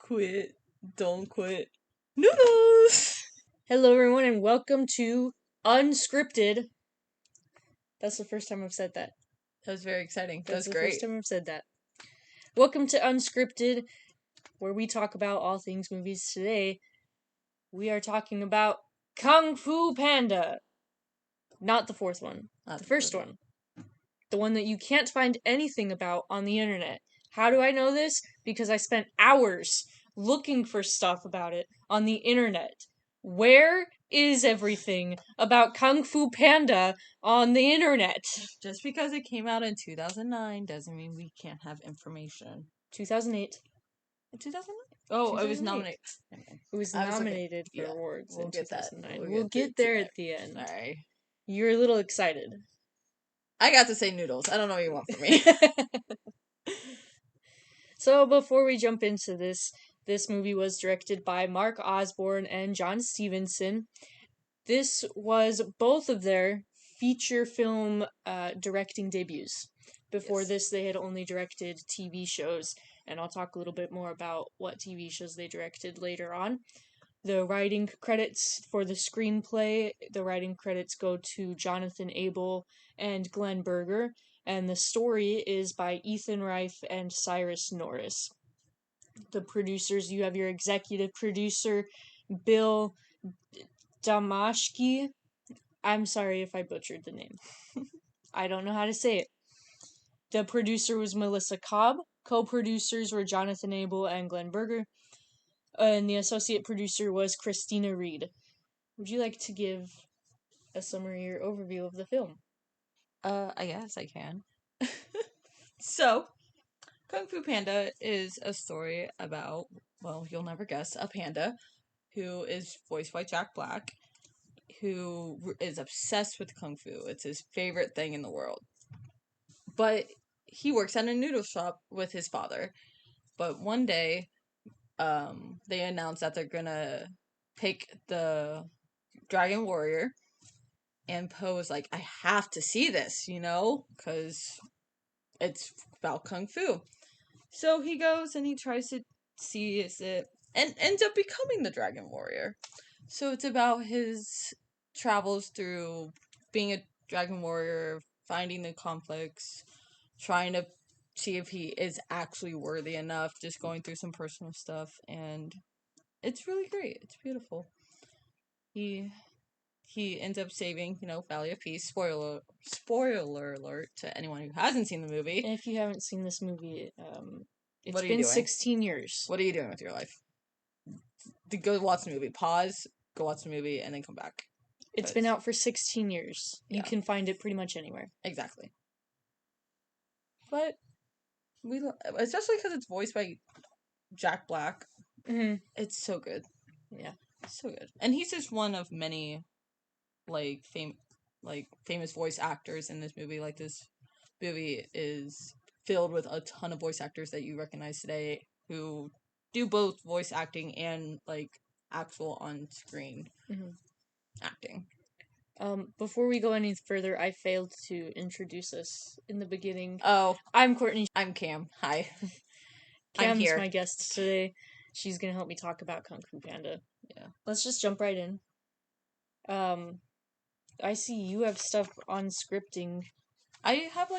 quit, don't quit. Noodles! Hello, everyone, and welcome to Unscripted. That's the first time I've said that. That was very exciting. That's the great. First time I've said that. Welcome to Unscripted, where we talk about all things movies. Today, we are talking about Kung Fu Panda. Not the fourth one. Not the first one. The one that you can't find anything about on the internet. How do I know this? Because I spent hours looking for stuff about it on the internet. Where is everything about Kung Fu Panda on the internet? Just because it came out in 2009 doesn't mean we can't have information. 2008. 2009? Oh, it was nominated. It was nominated for awards in 2009. We'll get there at the end. Sorry. You're a little excited. I got to say noodles. I don't know what you want from me. So before we jump into this movie was directed by Mark Osborne and John Stevenson. This was both of their feature film directing debuts. Before this, they had only directed TV shows, and I'll talk a little bit more about what TV shows they directed later on. The writing credits for the screenplay, the writing credits go to Jonathan Abel and Glenn Berger, and the story is by Ethan Reif and Cyrus Norris. The producers, you have your executive producer, Bill Damashki. I'm sorry if I butchered the name. I don't know how to say it. The producer was Melissa Cobb. Co-producers were Jonathan Abel and Glenn Berger. And the associate producer was Christina Reed. Would you like to give a summary or overview of the film? I guess I can. So, Kung Fu Panda is a story about, well, you'll never guess, a panda who is voiced by Jack Black, who is obsessed with Kung Fu. It's his favorite thing in the world. But he works at a noodle shop with his father. But one day, they announce that they're gonna pick the Dragon Warrior, and Po is like, I have to see this, because it's about Kung Fu. So he goes and he tries to see it, and ends up becoming the Dragon Warrior. So it's about his travels through being a Dragon Warrior, finding the conflicts, trying to see if he is actually worthy enough, just going through some personal stuff, and it's really great. It's beautiful. He ends up saving, Valley of Peace. Spoiler alert to anyone who hasn't seen the movie. And if you haven't seen this movie, it's been 16 years. What are you doing with your life? Go watch the movie. Pause, go watch the movie, and then come back. It's been out for 16 years. Yeah. You can find it pretty much anywhere. Exactly. But especially because it's voiced by Jack Black. Mm-hmm. It's so good. Yeah, it's so good. And he's just one of many, famous voice actors in this movie. Like, this movie is filled with a ton of voice actors that you recognize today who do both voice acting and, actual on-screen acting. Before we go any further, I failed to introduce us in the beginning. Oh. I'm Courtney. I'm Cam. Hi. Cam's my guest today. She's gonna help me talk about Kung Fu Panda. Yeah. Let's just jump right in. I see you have stuff on scripting. I have,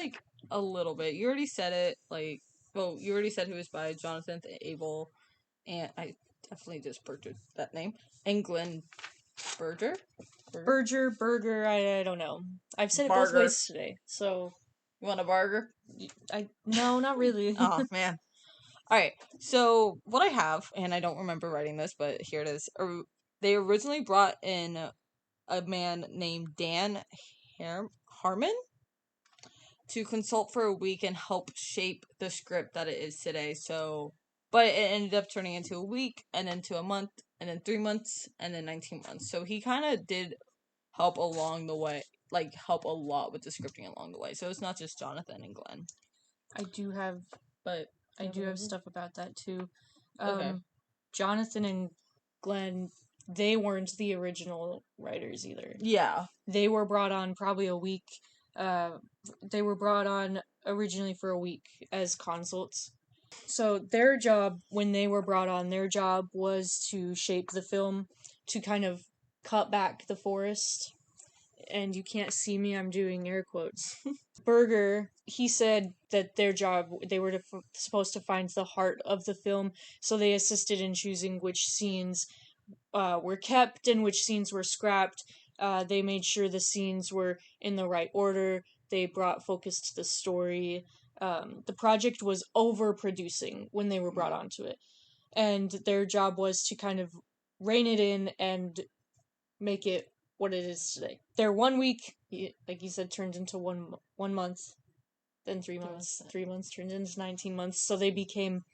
a little bit. You already said it, you already said who was by Jonathan Abel, and I definitely just butchered that name. And Glenn Berger? Burger, I don't know. I've said it both ways today, so... You want a burger? No, not really. Oh, man. Alright, so what I have, and I don't remember writing this, but here it is. They originally brought in a man named Dan Harmon to consult for a week and help shape the script that it is today. So, but it ended up turning into a week, and then to a month, and then 3 months, and then 19 months. So he kind of did help along the way, help a lot with the scripting along the way. So it's not just Jonathan and Glenn. I do have stuff about that too. Okay. Jonathan and Glenn, they weren't the original writers either. Yeah. They were brought on probably a week. They were brought on originally for a week as consults. So their job, when they were brought on, their job was to shape the film, to kind of cut back the forest. And you can't see me, I'm doing air quotes. Berger, he said that their job, they were supposed to find the heart of the film, so they assisted in choosing which scenes were kept and which scenes were scrapped. They made sure the scenes were in the right order. They brought focus to the story. The project was overproducing when they were brought onto it, and their job was to kind of rein it in and make it what it is today. Their 1 week, like you said, turned into 1 month, then 3 months. 3 months turned into 19 months. So they became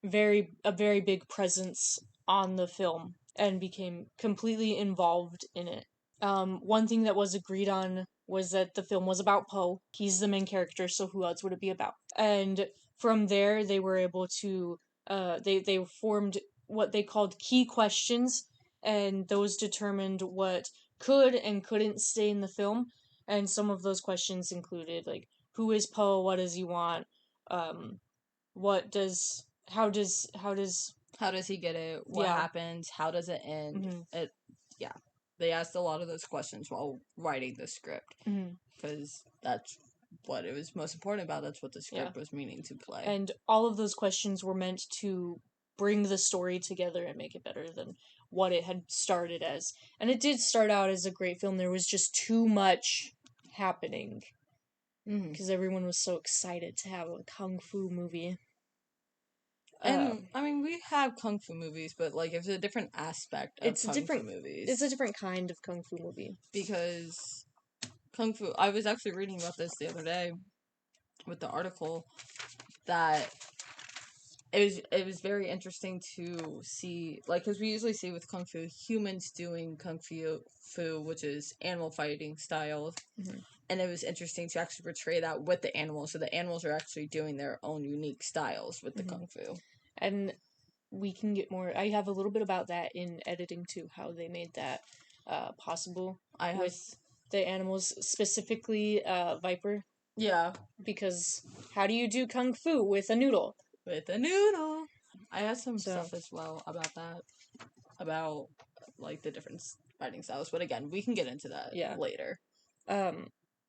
a very big presence on the film and became completely involved in it. One thing that was agreed on was that the film was about Poe. He's the main character, so who else would it be about? And from there, they were able to they formed what they called key questions, and those determined what could and couldn't stay in the film. And some of those questions included like, who is Poe? What does he want? What does how does he get it? What happens? How does it end? It, yeah. They asked a lot of those questions while writing the script because that's what it was most important about. That's what the script was meaning to play. And all of those questions were meant to bring the story together and make it better than what it had started as. And it did start out as a great film. There was just too much happening because everyone was so excited to have a kung fu movie. And I mean, we have kung fu movies, but like it's a different aspect of kung fu movies. It's a different kind of kung fu movie because kung fu. I was actually reading about this the other day with the article that it was very interesting to see, like, because we usually see with kung fu humans doing kung fu, which is animal fighting styles. And it was interesting to actually portray that with the animals. So the animals are actually doing their own unique styles with the kung fu. And we can get more. I have a little bit about that in editing too, how they made that possible with the animals, specifically Viper. Yeah. Because how do you do kung fu with a noodle? With a noodle. I have some stuff as well about that. About, like, the different fighting styles. But again, we can get into that later.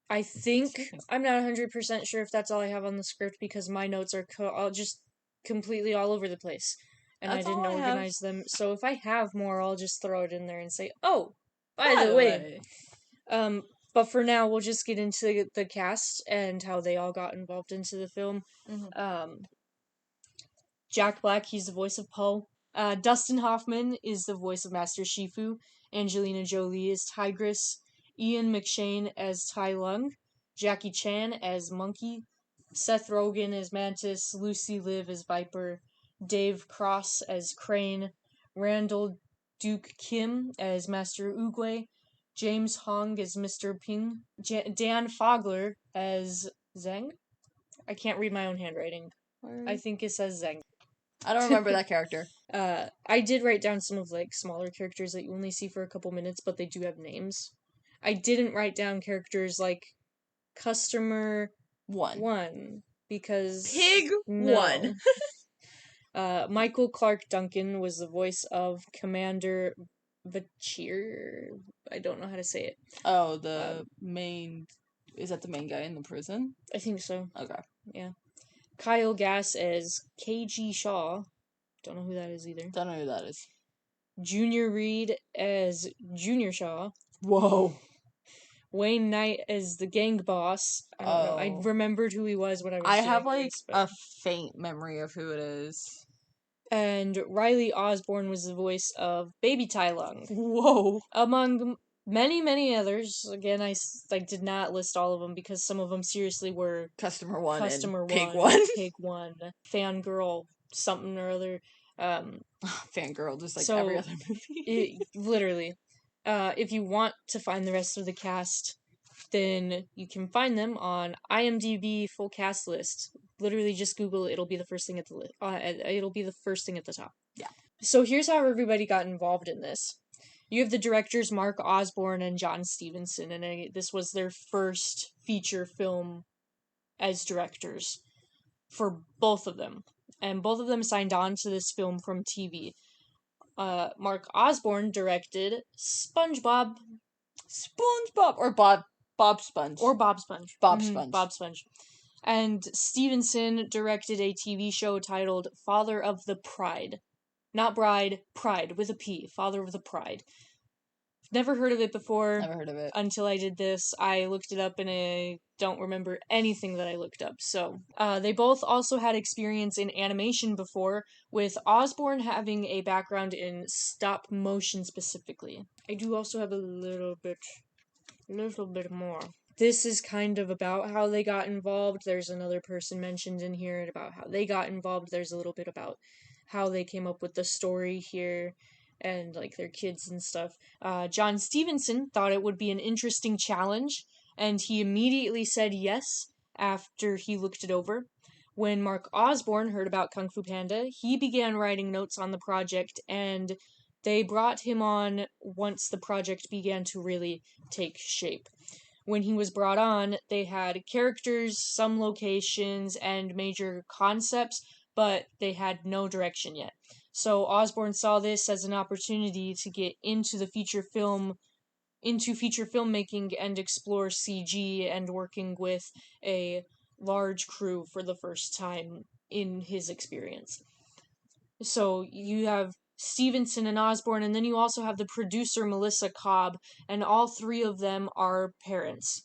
I think I'm not 100% sure if that's all I have on the script because my notes are all just completely all over the place. And I didn't organize them. So if I have more, I'll just throw it in there and say, oh, by the way. But for now, we'll just get into the cast and how they all got involved into the film. Jack Black, he's the voice of Poe. Dustin Hoffman is the voice of Master Shifu. Angelina Jolie is Tigress. Ian McShane as Tai Lung. Jackie Chan as Monkey. Seth Rogen as Mantis. Lucy Liu as Viper. Dave Cross as Crane. Randall Duke Kim as Master Oogway. James Hong as Mr. Ping. Dan Fogler as Zeng. I can't read my own handwriting. I think it says Zeng. I don't remember that character. I did write down some of like smaller characters that you only see for a couple minutes, but they do have names. I didn't write down characters like Customer 1 because Pig 1. Michael Clark Duncan was the voice of Commander Vachir. I don't know how to say it. Oh, is that the main guy in the prison? I think so. Okay. Yeah. Kyle Gass as KG Shaw. Don't know who that is either. Don't know who that is. Junior Reed as Junior Shaw. Whoa. Wayne Knight as the gang boss. I don't know. I remembered who he was when I was I have like a faint memory of who it is. And Riley Osborne was the voice of Baby Tai Lung. Whoa. Among many, many others. Again, I did not list all of them because some of them seriously were Customer 1 and Pig 1. Pig 1. Fangirl something or other. Fangirl, just like every other movie. Literally. If you want to find the rest of the cast, then you can find them on IMDb full cast list. Literally, just Google it. It'll be the first thing at the it'll be the first thing at the top. Yeah. So here's how everybody got involved in this. You have the directors Mark Osborne and John Stevenson, and this was their first feature film as directors for both of them. and both of them signed on to this film from TV. Mark Osborne directed SpongeBob. SpongeBob or Bob Sponge. Or Bob Sponge. Bob Sponge. Bob Sponge. And Stevenson directed a TV show titled Father of the Pride. Not Bride, Pride with a P. Father of the Pride. Never heard of it before. Never heard of it. Until I did this. I looked it up and I don't remember anything that I looked up. So, they both also had experience in animation before, with Osborne having a background in stop motion specifically. I do also have a little bit more. This is kind of about how they got involved. There's another person mentioned in here about how they got involved. There's a little bit about how they came up with the story here and like their kids and stuff. John Stevenson thought it would be an interesting challenge, and he immediately said yes after he looked it over. When Mark Osborne heard about Kung Fu Panda, he began writing notes on the project, and they brought him on once the project began to really take shape. When he was brought on, they had characters, some locations, and major concepts, but they had no direction yet. So Osborne saw this as an opportunity to get into feature filmmaking and explore CG and working with a large crew for the first time in his experience. So you have Stevenson and Osborne, and then you also have the producer Melissa Cobb, and all three of them are parents.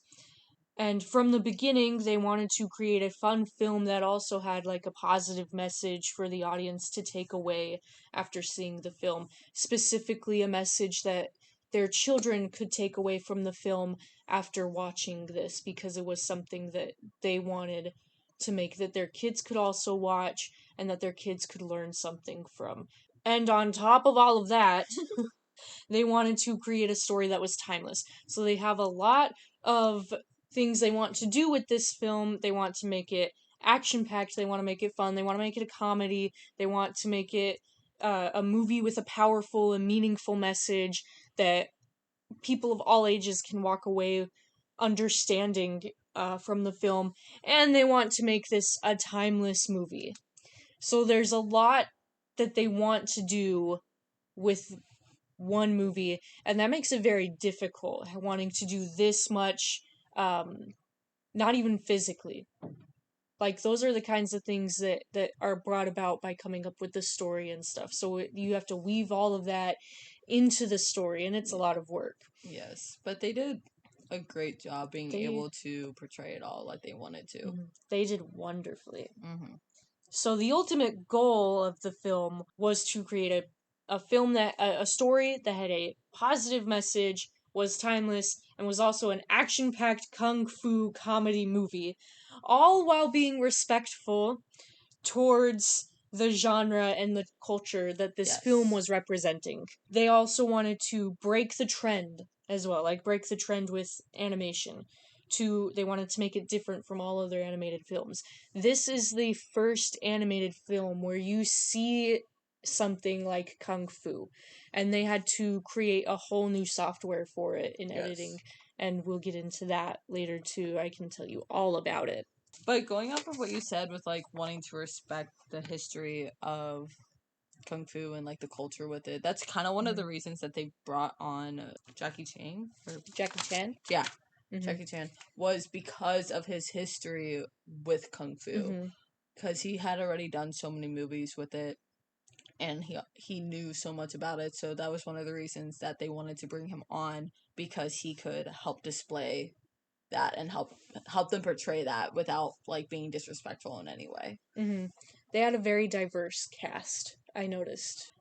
And from the beginning, they wanted to create a fun film that also had like a positive message for the audience to take away after seeing the film. Specifically, a message that their children could take away from the film after watching this, because it was something that they wanted to make that their kids could also watch and that their kids could learn something from. And on top of all of that, they wanted to create a story that was timeless. So they have a lot of things they want to do with this film. They want to make it action-packed. They want to make it fun. They want to make it a comedy. They want to make it a movie with a powerful and meaningful message that people of all ages can walk away understanding from the film. And they want to make this a timeless movie. So there's a lot that they want to do with one movie, and that makes it very difficult, wanting to do this much, not even physically. Like, those are the kinds of things that are brought about by coming up with the story and stuff. So you have to weave all of that into the story, and it's a lot of work. Yes, but they did a great job being able to portray it all like they wanted to. Mm-hmm. They did wonderfully. Mm-hmm. So the ultimate goal of the film was to create a film a story that had a positive message, was timeless, and was also an action-packed kung fu comedy movie, all while being respectful towards the genre and the culture that this film was representing. They also wanted to break the trend as well, like break the trend with animation. They wanted to make it different from all other animated films. This is the first animated film where you see something like Kung Fu, and they had to create a whole new software for it in editing, and we'll get into that later too. I can tell you all about it. But going off of what you said with like wanting to respect the history of Kung Fu and like the culture with it, that's kind of one of the reasons that they brought on Jackie Chan. Yeah. Jackie Chan was because of his history with Kung Fu, because he had already done so many movies with it, and he knew so much about it. So that was one of the reasons that they wanted to bring him on, because he could help display that and help them portray that without like being disrespectful in any way. They had a very diverse cast, I noticed.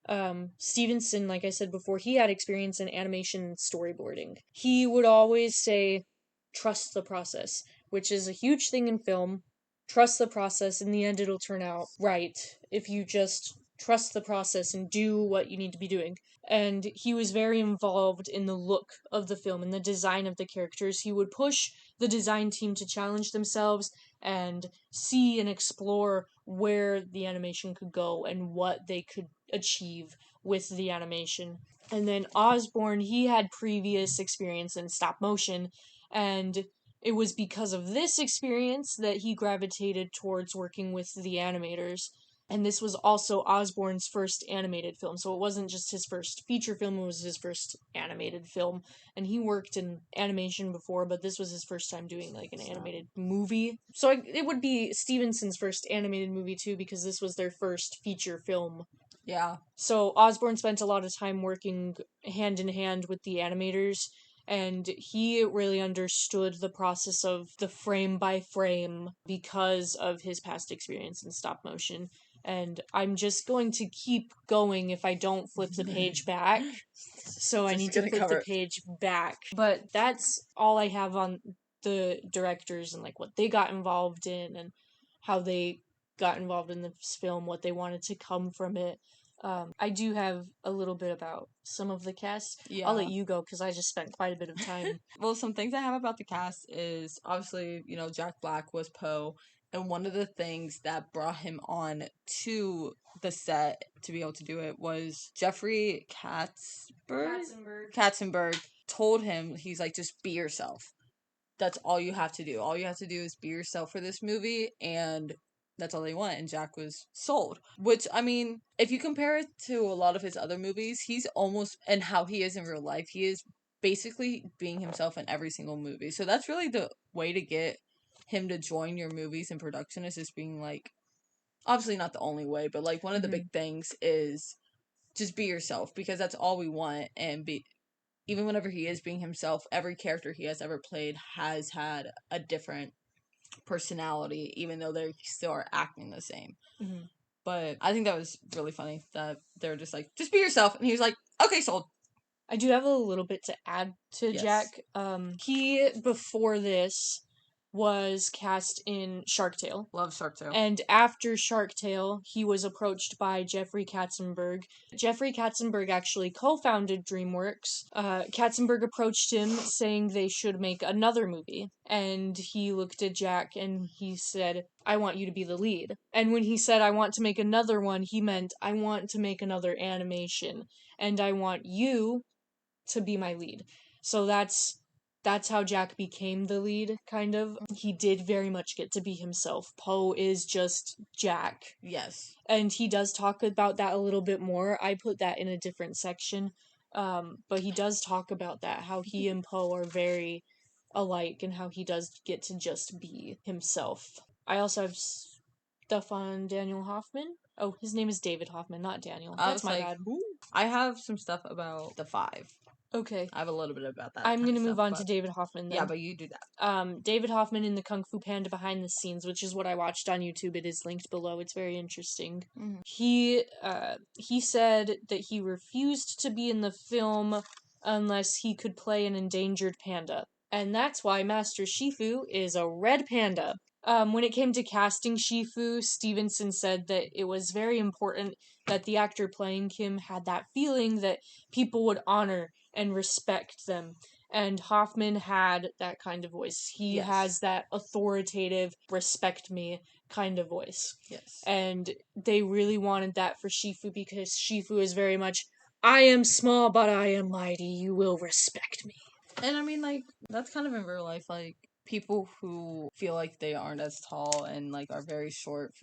Stevenson, like I said before, he had experience in animation and storyboarding. He would always say, trust the process, which is a huge thing in film. Trust the process. In the end, it'll turn out right if you just trust the process and do what you need to be doing. And he was very involved in the look of the film and the design of the characters. He would push the design team to challenge themselves and see and explore where the animation could go and what they could achieve with the animation. And then Osborne, he had previous experience in stop motion, and it was because of this experience that he gravitated towards working with the animators. And this was also Osborne's first animated film. So it wasn't just his first feature film, it was his first animated film. And he worked in animation before, but this was his first time doing like an animated movie. So it would be Stevenson's first animated movie too, because this was their first feature film. Yeah. So Osborne spent a lot of time working hand in hand with the animators, and he really understood the process of the frame by frame because of his past experience in stop motion. And I'm just going to keep going if I don't flip the page back. So I need to flip the page back. But that's all I have on the directors and like what they got involved in and how they got involved in this film, what they wanted to come from it. I do have a little bit about some of the cast. Yeah. I'll let you go because I just spent quite a bit of time. Well, some things I have about the cast is obviously, Jack Black was Poe. And one of the things that brought him on to the set to be able to do it was Jeffrey Katzenberg told him, he's like, just be yourself. That's all you have to do. All you have to do is be yourself for this movie, and that's all they want. And Jack was sold. Which, I mean, if you compare it to a lot of his other movies, he's almost, and how he is in real life, he is basically being himself in every single movie. So that's really the way to get him to join your movies in production, is just being like, obviously not the only way, but like one of the big things is just be yourself, because that's all we want. And even whenever he is being himself, every character he has ever played has had a different personality, even though they still are acting the same. Mm-hmm. But I think that was really funny that they're just like, just be yourself. And he was like, okay, sold. I do have a little bit to add to Jack. He, before this, was cast in Shark Tale. Love Shark Tale. And after Shark Tale, he was approached by Jeffrey Katzenberg. Jeffrey Katzenberg actually co-founded Dreamworks. Katzenberg approached him saying they should make another movie. And he looked at Jack and he said, I want you to be the lead. And when he said, I want to make another one, he meant, I want to make another animation. And I want you to be my lead. So that's how Jack became the lead, kind of. He did very much get to be himself. Poe is just Jack. Yes. And he does talk about that a little bit more. I put that in a different section. But he does talk about that, how he and Poe are very alike and how he does get to just be himself. I also have stuff on Daniel Hoffman. Oh, his name is David Hoffman, not Daniel. That's my bad. I have some stuff about the 5. Okay. I have a little bit about that. I'm going to move on to David Hoffman then. Yeah, but you do that. David Hoffman in the Kung Fu Panda behind the scenes, which is what I watched on YouTube. It is linked below. It's very interesting. Mm-hmm. He said that he refused to be in the film unless he could play an endangered panda. And that's why Master Shifu is a red panda. When it came to casting Shifu, Stevenson said that it was very important that the actor playing him had that feeling that people would honor and respect them. And Hoffman had that kind of voice. He has that authoritative, respect me kind of voice. Yes. And they really wanted that for Shifu because Shifu is very much, I am small, but I am mighty. You will respect me. And I mean, like, that's kind of in real life. Like, people who feel like they aren't as tall and, like, are very short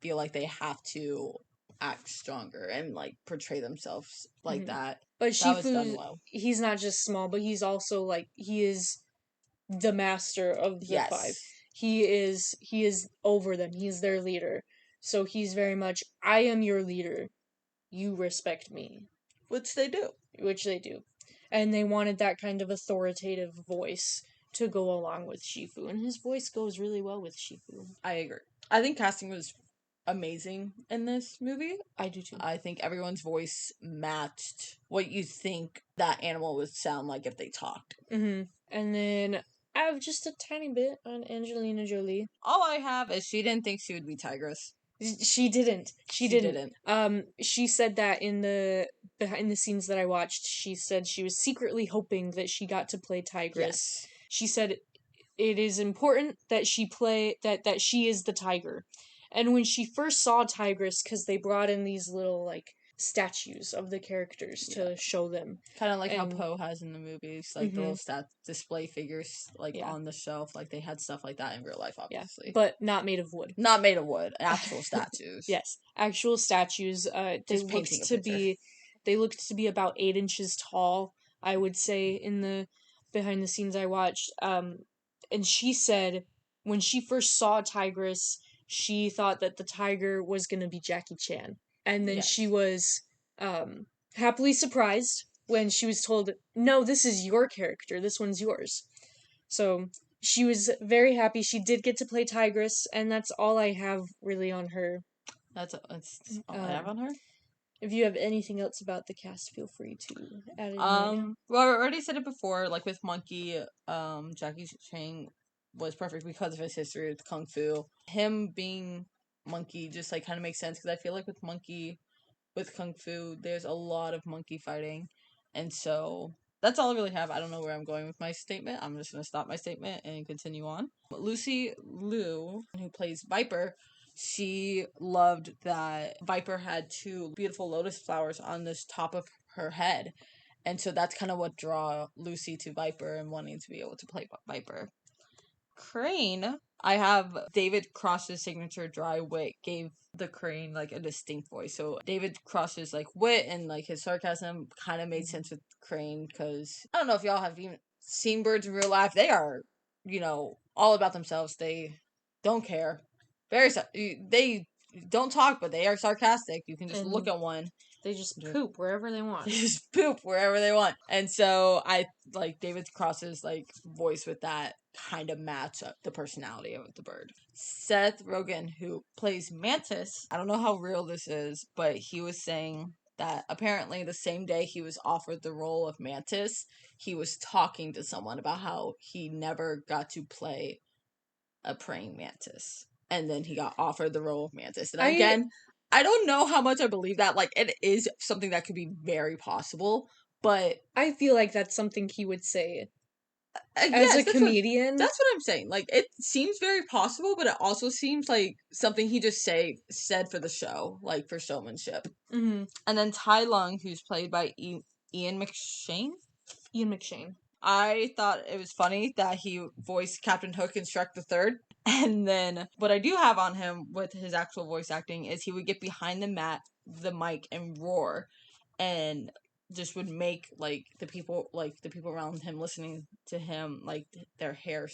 feel like they have to act stronger and, like, portray themselves like that. But Shifu, well. He's not just small, but he's also, like, he is the master of the 5. He is over them. He is their leader. So he's very much, I am your leader. You respect me. Which they do. And they wanted that kind of authoritative voice to go along with Shifu. And his voice goes really well with Shifu. I agree. I think casting was amazing in this movie. I do too. I think everyone's voice matched what you think that animal would sound like if they talked. Mm-hmm. And then I have just a tiny bit on Angelina Jolie. All I have is she didn't think she would be Tigress. She didn't. She didn't. She said that in the behind the scenes that I watched, she said she was secretly hoping that she got to play Tigress. Yes. She said it is important that she play that she is the tiger. And when she first saw Tigress, because they brought in these little, like, statues of the characters to show them. Kind of like how And- Poe has in the movies, like the little display figures, like Yeah. on the shelf. Like they had stuff like that in real life, obviously. But not made of wood. Not made of wood, actual statues. Yes, actual statues. Just painting a picture. They looked to be about 8 inches tall, I would say, in the behind the scenes I watched. And she said when she first saw Tigress, she thought that the tiger was gonna be Jackie Chan. And then Yes. she was happily surprised when she was told, no, this is your character, this one's yours. So she was very happy. She did get to play Tigress, and that's all I have really on her. That's all I have on her. If you have anything else about the cast, feel free to add it in right now. Well, I already said it before, like with Monkey, Jackie Chan was perfect because of his history with Kung Fu. Him being Monkey just like kind of makes sense because I feel like with Monkey, with Kung Fu, there's a lot of monkey fighting, and so that's all I really have. I don't know where I'm going with my statement. I'm just gonna stop my statement and continue on. Lucy Liu, who plays Viper, she loved that Viper had 2 beautiful lotus flowers on this top of her head. And so that's kind of what draw Lucy to Viper and wanting to be able to play Viper. Crane, I have David Cross's signature dry wit gave the Crane like a distinct voice. So David Cross's like wit and like his sarcasm kind of made sense with Crane because I don't know if y'all have even seen birds in real life. They are, all about themselves. They don't care. They don't talk, but they are sarcastic. You can just look at one. They just poop wherever they want. They just poop wherever they want. And so I like David Cross's like voice with that kind of match up the personality of the bird. Seth Rogen, who plays Mantis, I don't know how real this is, but he was saying that apparently the same day he was offered the role of Mantis, he was talking to someone about how he never got to play a praying mantis. And then he got offered the role of Mantis. And again, I don't know how much I believe that. Like, it is something that could be very possible, but I feel like that's something he would say as yes, a comedian. That's what I'm saying. Like, it seems very possible, but it also seems like something he just said for the show, like for showmanship. Mm-hmm. And then Tai Lung, who's played by Ian McShane. I thought it was funny that he voiced Captain Hook in Shrek the Third. And then what I do have on him with his actual voice acting is he would get behind the mic and roar and just would make like the people around him listening to him like their hair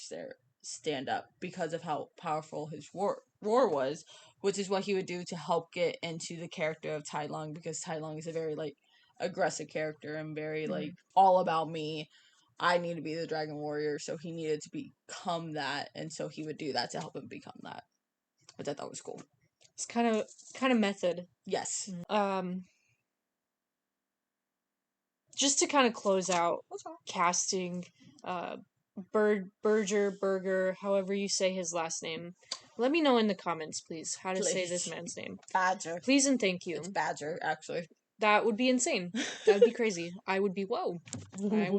stand up because of how powerful his roar was, which is what he would do to help get into the character of Tai Lung because Tai Lung is a very like aggressive character and very like all about me. I need to be the Dragon Warrior, so he needed to become that, and so he would do that to help him become that, which I thought was cool. It's kind of method. Yes. Just to kind of close out casting, Berger, however you say his last name. Let me know in the comments, please, how to say this man's name. Badger. Please and thank you. It's Badger, actually. That would be insane. That would be crazy. I would be whoa. I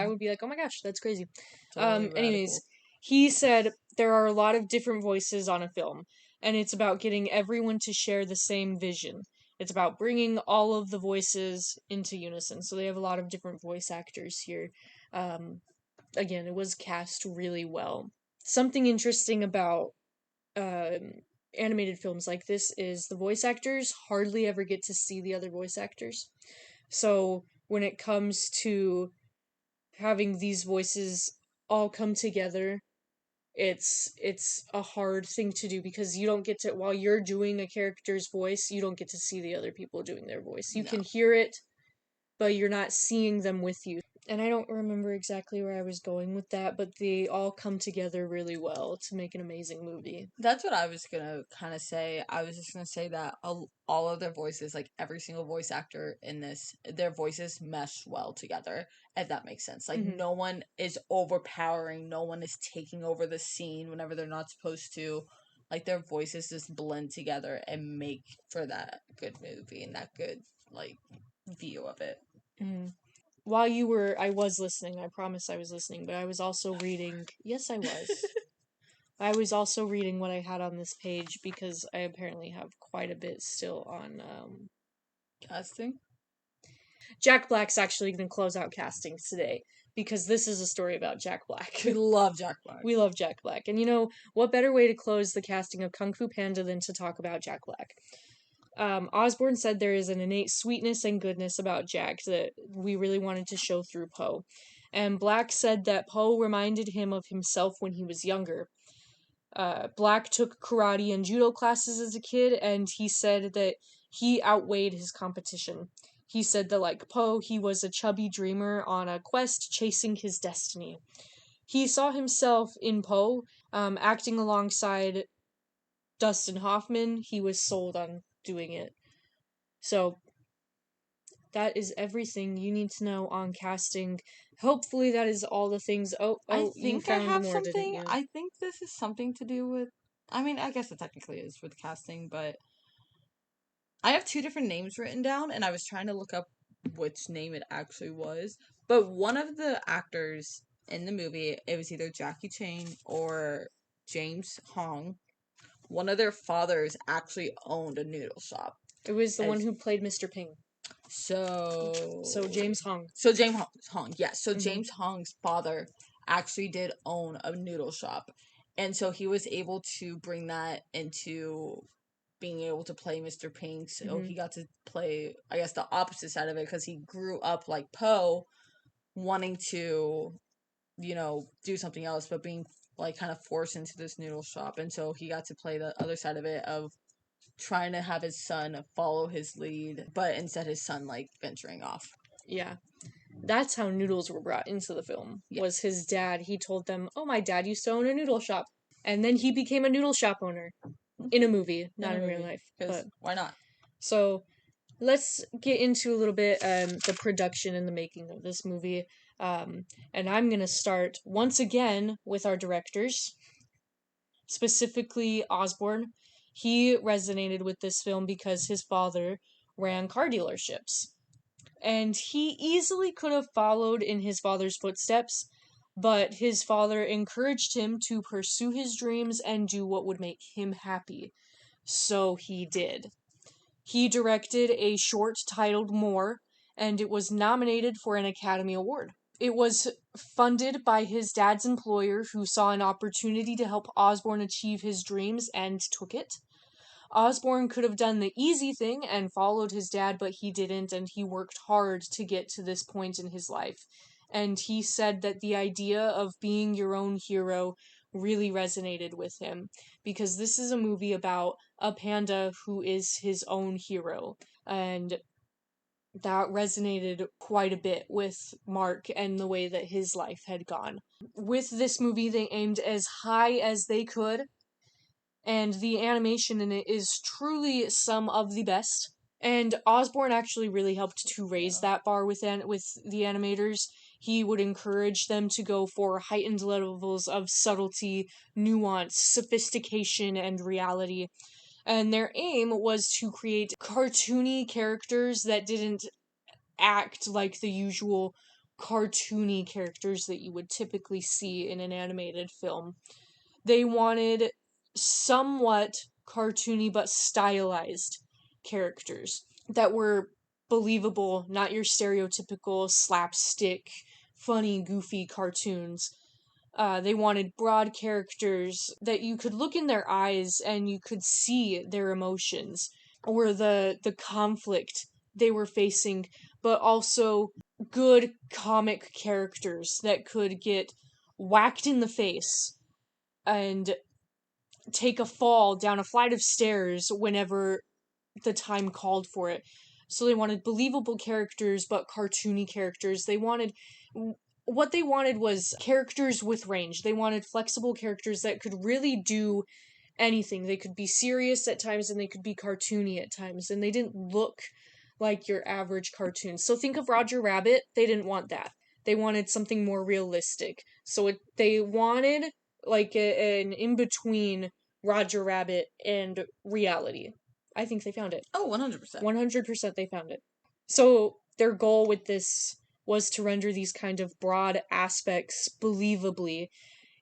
would be like, oh my gosh, that's crazy. Totally anyways, he said there are a lot of different voices on a film, and it's about getting everyone to share the same vision. It's about bringing all of the voices into unison. So they have a lot of different voice actors here. Again, it was cast really well. Something interesting about animated films like this is the voice actors hardly ever get to see the other voice actors. So when it comes to having these voices all come together, it's a hard thing to do because you don't get to, while you're doing a character's voice, you don't get to see the other people doing their voice. You can hear it, but you're not seeing them with you. And I don't remember exactly where I was going with that, but they all come together really well to make an amazing movie. That's what I was gonna kind of say. I was just gonna say that all of their voices, like every single voice actor in this, their voices mesh well together, if that makes sense. Like, no one is overpowering, no one is taking over the scene whenever they're not supposed to. Like, their voices just blend together and make for that good movie and that good, like, view of it. While I was listening, I promise I was listening, but I was also reading. Yes, I was. I was also reading what I had on this page because I apparently have quite a bit still on Casting? Jack Black's actually going to close out casting today because this is a story about Jack Black. We love Jack Black. We love Jack Black. And you know, what better way to close the casting of Kung Fu Panda than to talk about Jack Black? Osborne said there is an innate sweetness and goodness about Jack that we really wanted to show through Poe. And Black said that Poe reminded him of himself when he was younger. Black took karate and judo classes as a kid, and he said that he outweighed his competition. He said that, like Poe, he was a chubby dreamer on a quest chasing his destiny. He saw himself in Poe, acting alongside Dustin Hoffman. He was sold on doing it. So, that is everything you need to know on casting. Hopefully, that is all the things. I You think I found have more, didn't something. you? I think this is something to do with. I mean, I guess it technically is with casting, but I have 2 different names written down, and I was trying to look up which name it actually was. But one of the actors in the movie, it was either Jackie Chan or James Hong. One of their fathers actually owned a noodle shop. It was the As- one who played Mr. Ping. So James Hong. So James Hong, yes. So Mhm. James Hong's father actually did own a noodle shop. And so he was able to bring that into being able to play Mr. Pink. So Mhm. he got to play, I guess, the opposite side of it because he grew up like Poe, wanting to, do something else, but being like kind of forced into this noodle shop. And so he got to play the other side of it of trying to have his son follow his lead, but instead his son like venturing off. Yeah. That's how noodles were brought into the film. Yeah. Was his dad. He told them, "Oh, my dad used to own a noodle shop." And then he became a noodle shop owner in a movie, not in real life. But why not? so let's get into a little bit the production and the making of this movie. And I'm going to start once again with our directors, specifically Osborne. He resonated with this film because his father ran car dealerships. And he easily could have followed in his father's footsteps, but his father encouraged him to pursue his dreams and do what would make him happy. So he did. He directed a short titled More, and it was nominated for an Academy Award. It was funded by his dad's employer, who saw an opportunity to help Osborne achieve his dreams and took it. Osborne could have done the easy thing and followed his dad, but he didn't, and he worked hard to get to this point in his life. And he said that the idea of being your own hero really resonated with him, because this is a movie about a panda who is his own hero. And that resonated quite a bit with Mark and the way that his life had gone. With this movie, they aimed as high as they could, and the animation in it is truly some of the best. And Osborne actually really helped to raise that bar with the animators. He would encourage them to go for heightened levels of subtlety, nuance, sophistication, and reality. And their aim was to create cartoony characters that didn't act like the usual cartoony characters that you would typically see in an animated film. They wanted somewhat cartoony but stylized characters that were believable, not your stereotypical slapstick, funny, goofy cartoons. They wanted broad characters that you could look in their eyes and you could see their emotions or the conflict they were facing, but also good comic characters that could get whacked in the face and take a fall down a flight of stairs whenever the time called for it. So they wanted believable characters, but cartoony characters. What they wanted was characters with range. They wanted flexible characters that could really do anything. They could be serious at times and they could be cartoony at times. And they didn't look like your average cartoon. So think of Roger Rabbit. They didn't want that. They wanted something more realistic. So they wanted like an in between Roger Rabbit and reality. I think they found it. Oh, 100%. 100% they found it. So their goal with this was to render these kind of broad aspects believably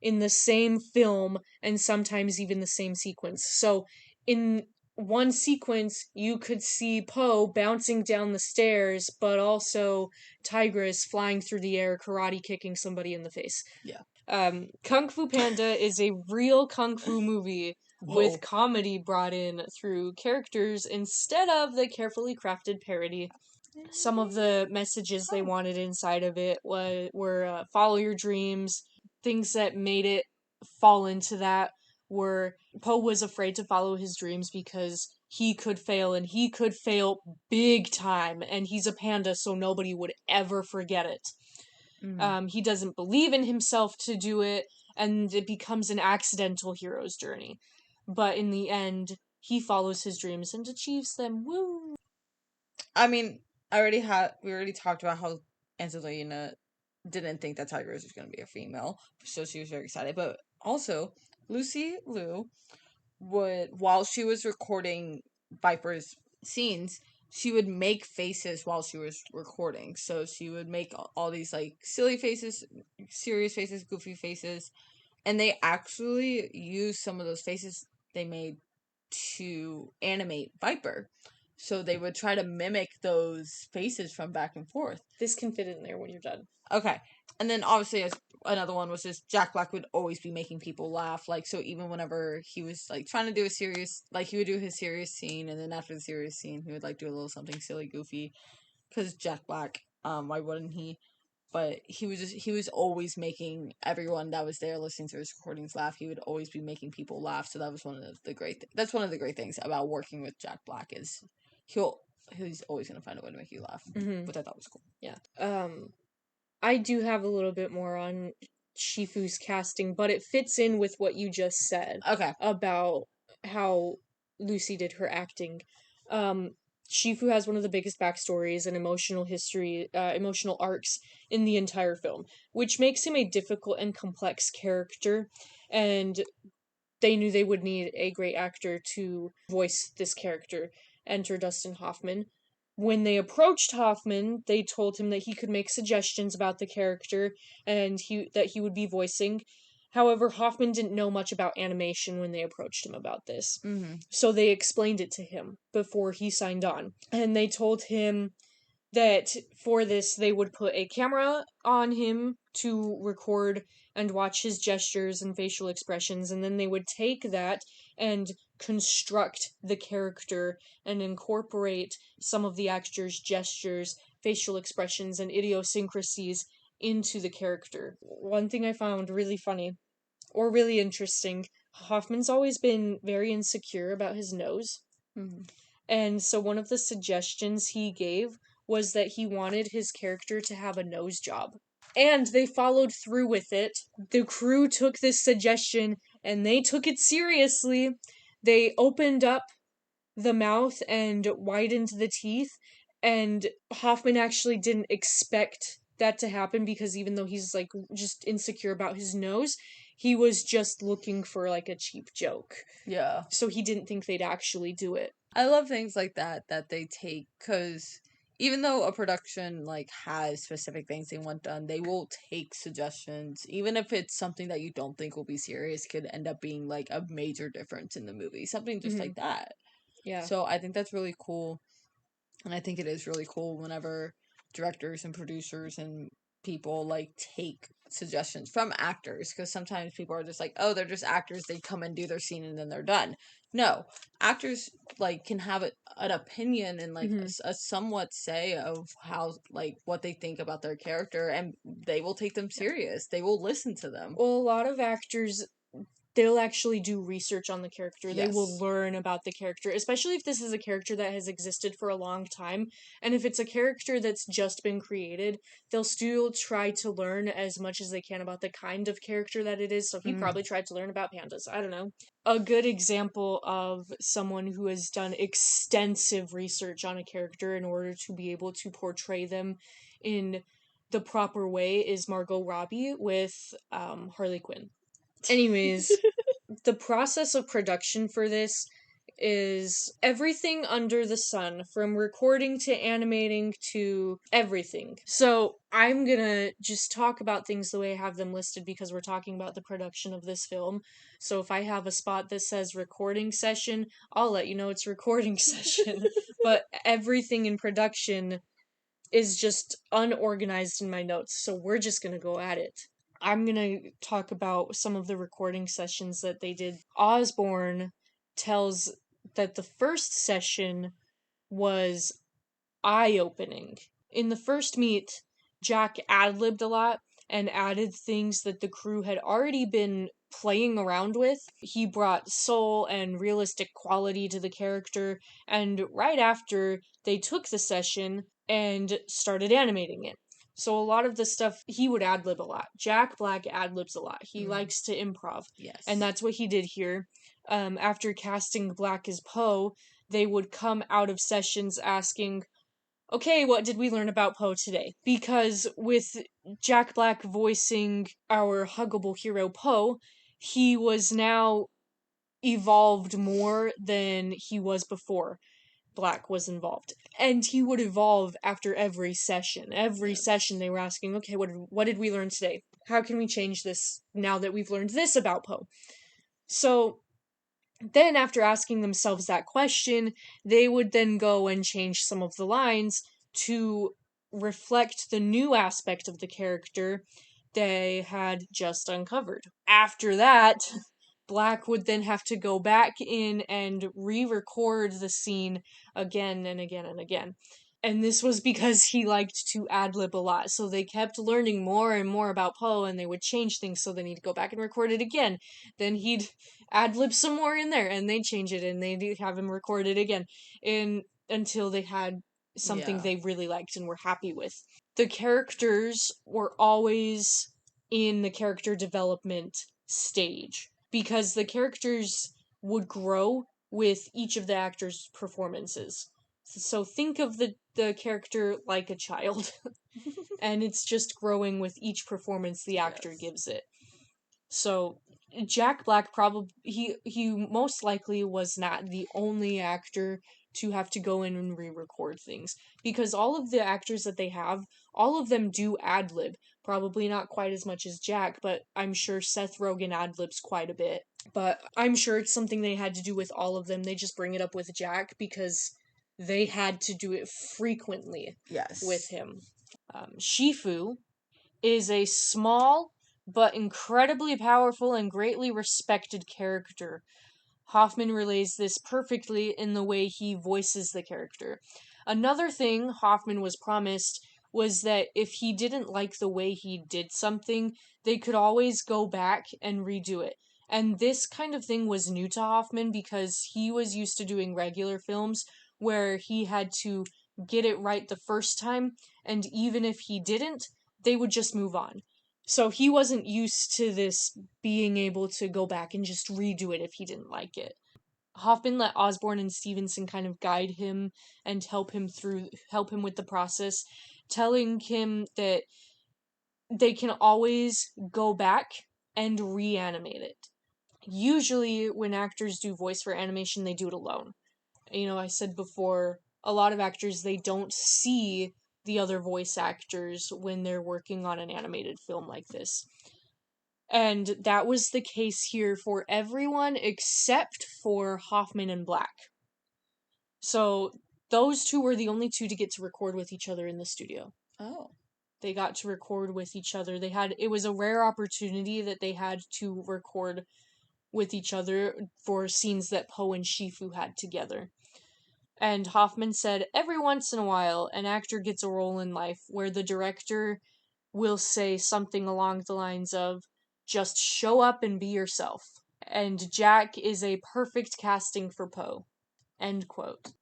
in the same film and sometimes even the same sequence. So in one sequence you could see Poe bouncing down the stairs, but also Tigress flying through the air, karate kicking somebody in the face. Yeah. Kung Fu Panda is a real kung fu movie Whoa. with comedy brought in through characters instead of the carefully crafted parody. Some of the messages they wanted inside of it were follow your dreams. Things that made it fall into that were Poe was afraid to follow his dreams because he could fail, and he could fail big time, and he's a panda, so nobody would ever forget it. He doesn't believe in himself to do it, and it becomes an accidental hero's journey. But in the end, he follows his dreams and achieves them. Woo! I mean, we already talked about how Angelina didn't think that Tigress was going to be a female, so she was very excited. But also, Lucy Liu while she was recording Viper's scenes, she would make faces while she was recording. So she would make all these like silly faces, serious faces, goofy faces, and they actually used some of those faces they made to animate Viper. So they would try to mimic those faces from back and forth. This can fit in there when you're done. Okay. And then obviously another one was just Jack Black would always be making people laugh. Like, so even whenever he was like trying to do a serious, like he would do his serious scene, and then after the serious scene he would like do a little something silly, goofy, because Jack Black, why wouldn't he? But he was always making everyone that was there listening to his recordings laugh. He would always be making people laugh. So that was that's one of the great things about working with Jack Black is he's always gonna find a way to make you laugh, which I thought was cool. Yeah. I do have a little bit more on Shifu's casting, but it fits in with what you just said. Okay. About how Lucy did her acting. Shifu has one of the biggest backstories and emotional arcs in the entire film, which makes him a difficult and complex character, and they knew they would need a great actor to voice this character. Enter Dustin Hoffman. When they approached Hoffman, they told him that he could make suggestions about the character and that he would be voicing. However, Hoffman didn't know much about animation when they approached him about this. So they explained it to him before he signed on. And they told him that for this they would put a camera on him to record and watch his gestures and facial expressions, and then they would take that and construct the character and incorporate some of the actor's gestures, facial expressions, and idiosyncrasies into the character. One thing I found really funny or really interesting, Hoffman's always been very insecure about his nose. And so one of the suggestions he gave was that he wanted his character to have a nose job. And they followed through with it. The crew took this suggestion and they took it seriously. They opened up the mouth and widened the teeth, and Hoffman actually didn't expect that to happen because even though he's like just insecure about his nose, he was just looking for like a cheap joke. Yeah. So he didn't think they'd actually do it. I love things like that they take, because even though a production like has specific things they want done, they will take suggestions, even if it's something that you don't think will be serious, could end up being like a major difference in the movie, something just like that. Yeah. So I think that's really cool, and I think it is really cool whenever directors and producers and people like take suggestions from actors, because sometimes people are just like, oh, they're just actors, they come and do their scene and then they're done. No, actors like can have an opinion and like a somewhat say of how like what they think about their character, and they will take them serious. They will listen to them. Well, a lot of actors, they'll actually do research on the character. Yes. They will learn about the character, especially if this is a character that has existed for a long time. And if it's a character that's just been created, they'll still try to learn as much as they can about the kind of character that it is. So he probably tried to learn about pandas. I don't know. A good example of someone who has done extensive research on a character in order to be able to portray them in the proper way is Margot Robbie with Harley Quinn. Anyways, the process of production for this is everything under the sun, from recording to animating to everything. So I'm gonna just talk about things the way I have them listed because we're talking about the production of this film. So if I have a spot that says recording session, I'll let you know it's recording session. But everything in production is just unorganized in my notes, so we're just gonna go at it. I'm gonna talk about some of the recording sessions that they did. Osborne tells that the first session was eye-opening. In the first meet, Jack ad-libbed a lot and added things that the crew had already been playing around with. He brought soul and realistic quality to the character, and right after, they took the session and started animating it. So a lot of the stuff, he would ad-lib a lot. Jack Black ad-libs a lot. He likes to improv. Yes. And that's what he did here. After casting Black as Poe, they would come out of sessions asking, okay, what did we learn about Poe today? Because with Jack Black voicing our huggable hero Poe, he was now evolved more than he was before Black was involved. And he would evolve after every session. Every session they were asking, okay, what did we learn today? How can we change this now that we've learned this about Poe? So then after asking themselves that question, they would then go and change some of the lines to reflect the new aspect of the character they had just uncovered. After that, Black would then have to go back in and re-record the scene again and again and again. And this was because he liked to ad-lib a lot, so they kept learning more and more about Poe, and they would change things, so then he'd go back and record it again. Then he'd ad-lib some more in there, and they'd change it, and they'd have him record it again, until they had something they really liked and were happy with. The characters were always in the character development stage, because the characters would grow with each of the actors' performances. So think of the character like a child, and it's just growing with each performance the actor gives it. So Jack Black he most likely was not the only actor to have to go in and re-record things, because all of the actors that they have, all of them do ad-lib. Probably not quite as much as Jack, but I'm sure Seth Rogen ad-libs quite a bit. But I'm sure it's something they had to do with all of them. They just bring it up with Jack because they had to do it frequently with him. Shifu is a small but incredibly powerful and greatly respected character. Hoffman relays this perfectly in the way he voices the character. Another thing Hoffman was promised was that if he didn't like the way he did something, they could always go back and redo it. And this kind of thing was new to Hoffman because he was used to doing regular films where he had to get it right the first time, and even if he didn't, they would just move on. So he wasn't used to this being able to go back and just redo it if he didn't like it. Hoffman let Osborne and Stevenson kind of guide him and help him with the process, telling him that they can always go back and reanimate it. Usually when actors do voice for animation, they do it alone. I said before, a lot of actors, they don't see the other voice actors when they're working on an animated film like this. And that was the case here for everyone except for Hoffman and Black. So those two were the only two to get to record with each other in the studio. Oh. They got to record with each other. It was a rare opportunity that they had to record with each other for scenes that Poe and Shifu had together. And Hoffman said, every once in a while, an actor gets a role in life where the director will say something along the lines of, just show up and be yourself. And Jack is a perfect casting for Poe. End quote.